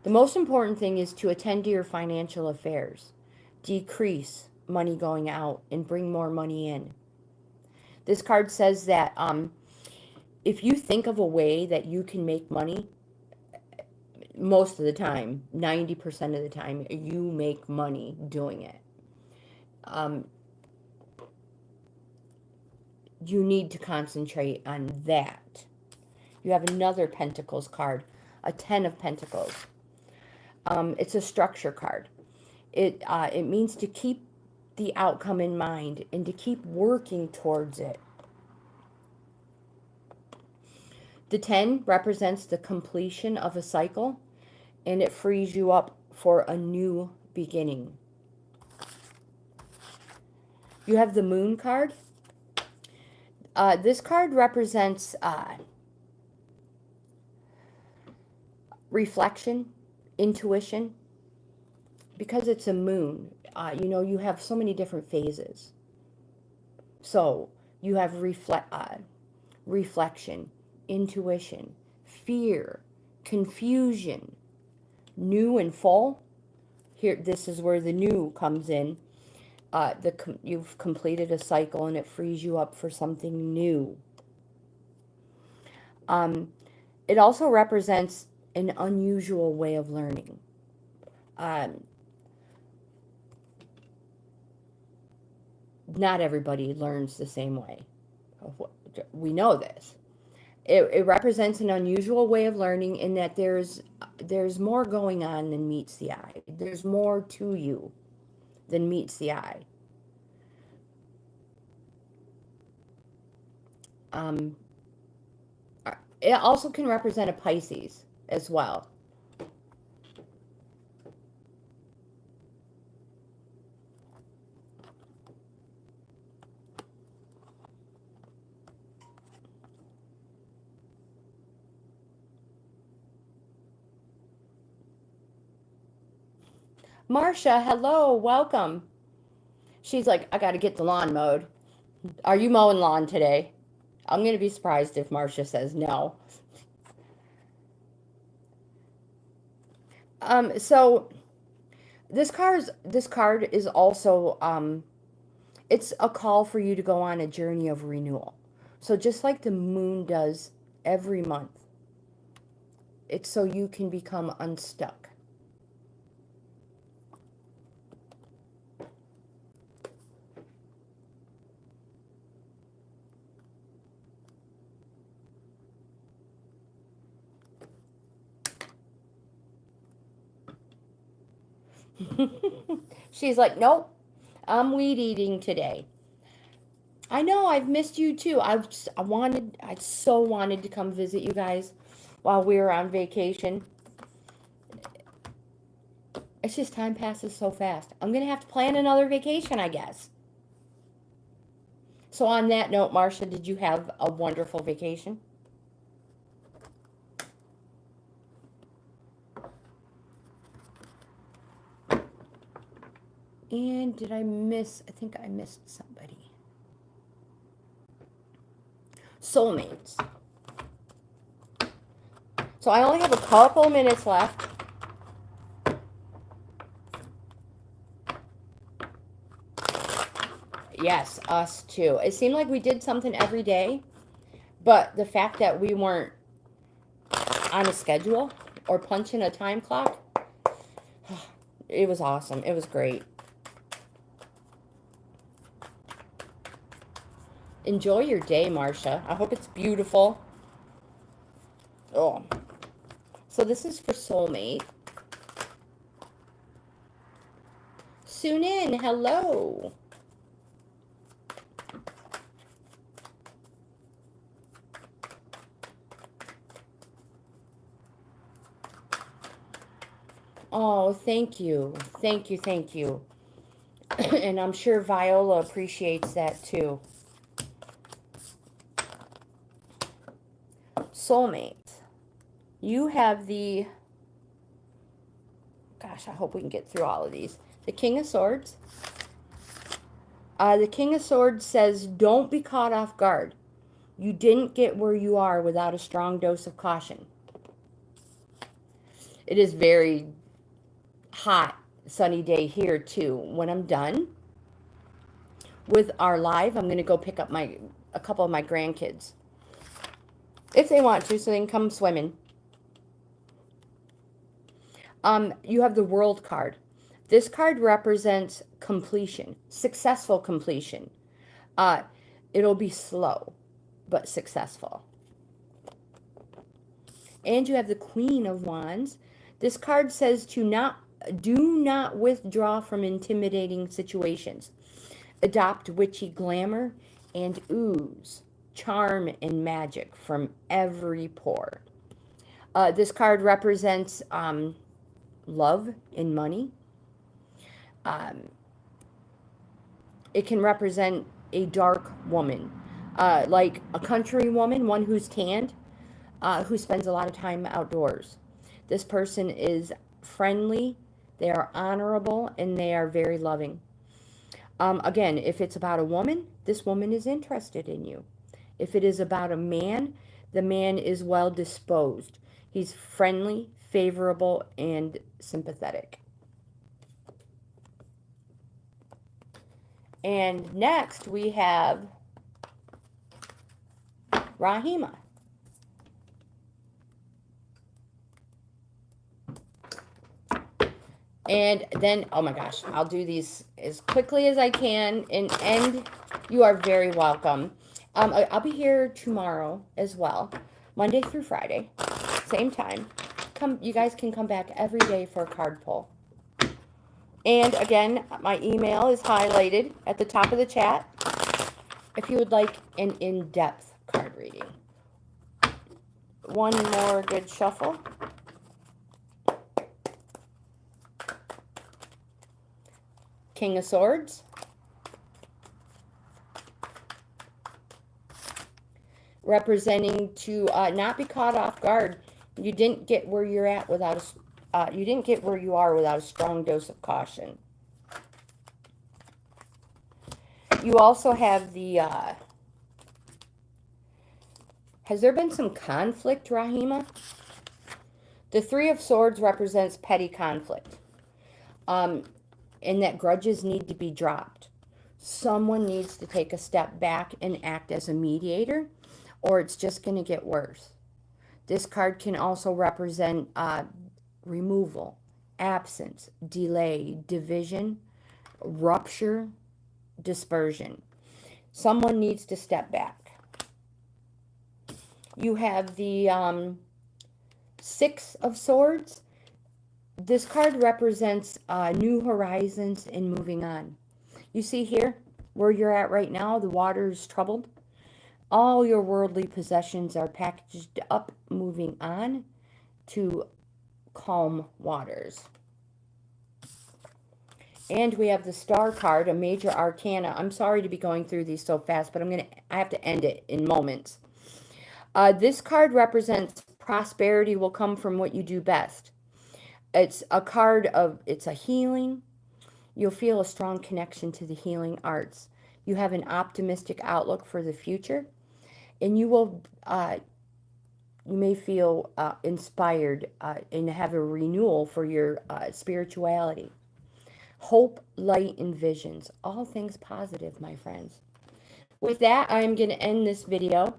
The most important thing is to attend to your financial affairs. Decrease money going out and bring more money in. This card says that if you think of a way that you can make money, most of the time, 90% of the time, you make money doing it. You need to concentrate on that. You have another Pentacles card, a 10 of Pentacles. It's a structure card. It means to keep the outcome in mind and to keep working towards it. The 10 represents the completion of a cycle, and it frees you up for a new beginning. You have the Moon card. This card represents reflection, intuition. Because it's a moon, you know, you have so many different phases. So you have reflection, intuition, fear, confusion, new and full. Here, this is where the new comes in. You've completed a cycle and it frees you up for something new. It also represents an unusual way of learning. Not everybody learns the same way. We know this. It represents an unusual way of learning in that there's more going on than meets the eye. There's more to you than meets the eye. It also can represent a Pisces as well. Marcia, hello, welcome. She's like, I got to get the lawn mowed. Are you mowing lawn today? I'm going to be surprised if Marcia says no. So this card is also, it's a call for you to go on a journey of renewal. So just like the moon does every month, it's so you can become unstuck. She's like, nope, I'm weed eating today. I know, I've missed you too. I so wanted to come visit you guys while we were on vacation. It's just time passes so fast. I'm going to have to plan another vacation, I guess. So on that note, Marcia, did you have a wonderful vacation? And did I miss? I think I missed somebody. Soulmates. So I only have a couple minutes left. Yes, us too. It seemed like we did something every day, but the fact that we weren't on a schedule or punching a time clock, it was awesome. It was great. Enjoy your day, Marcia. I hope it's beautiful. Oh. So this is for soulmate. Sunin, hello. Oh, thank you. Thank you, thank you. And I'm sure Viola appreciates that too. Soulmate. You have the... Gosh, I hope we can get through all of these. The King of Swords. The King of Swords says, don't be caught off guard. You didn't get where you are without a strong dose of caution. It is very hot, sunny day here too. When I'm done with our live, I'm going to go pick up a couple of my grandkids. If they want to, so they can come swimming. You have the World card. This card represents completion, successful completion. It'll be slow, but successful. And you have the Queen of Wands. This card says do not withdraw from intimidating situations. Adopt witchy glamour and ooze charm and magic from every pore. This card represents love and money. It can represent a dark woman, like a country woman, one who's tanned, who spends a lot of time outdoors. This person is friendly, they are honorable, and they are very loving. Again, if it's about a woman, this woman is interested in you. If it is about a man, the man is well disposed. He's friendly, favorable, and sympathetic. And next we have Rahima. And then, oh my gosh, I'll do these as quickly as I can. And you are very welcome. I'll be here tomorrow as well, Monday through Friday, same time. You guys can come back every day for a card pull. And again, my email is highlighted at the top of the chat if you would like an in-depth card reading. One more good shuffle. King of Swords. Representing to not be caught off guard. You didn't get where you're at without you didn't get where you are without a strong dose of caution. You also have the has there been some conflict, Rahima? The Three of Swords represents petty conflict. And that grudges need to be dropped. Someone needs to take a step back and act as a mediator, or it's just going to get worse. This card can also represent removal, absence, delay, division, rupture, dispersion. Someone needs to step back. You have the Six of Swords. This card represents new horizons and moving on. You see here, where you're at right now, the water is troubled. All your worldly possessions are packaged up, moving on to calm waters. And we have the Star card, a major arcana. I'm sorry to be going through these so fast, but I have to end it in moments. This card represents prosperity will come from what you do best. It's a card of, it's a healing. You'll feel a strong connection to the healing arts. You have an optimistic outlook for the future. And you will, you may feel inspired and have a renewal for your spirituality. Hope, light, and visions. All things positive, my friends. With that, I'm going to end this video.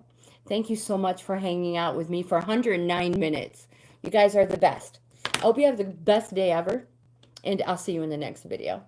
Thank you so much for hanging out with me for 109 minutes. You guys are the best. I hope you have the best day ever, and I'll see you in the next video.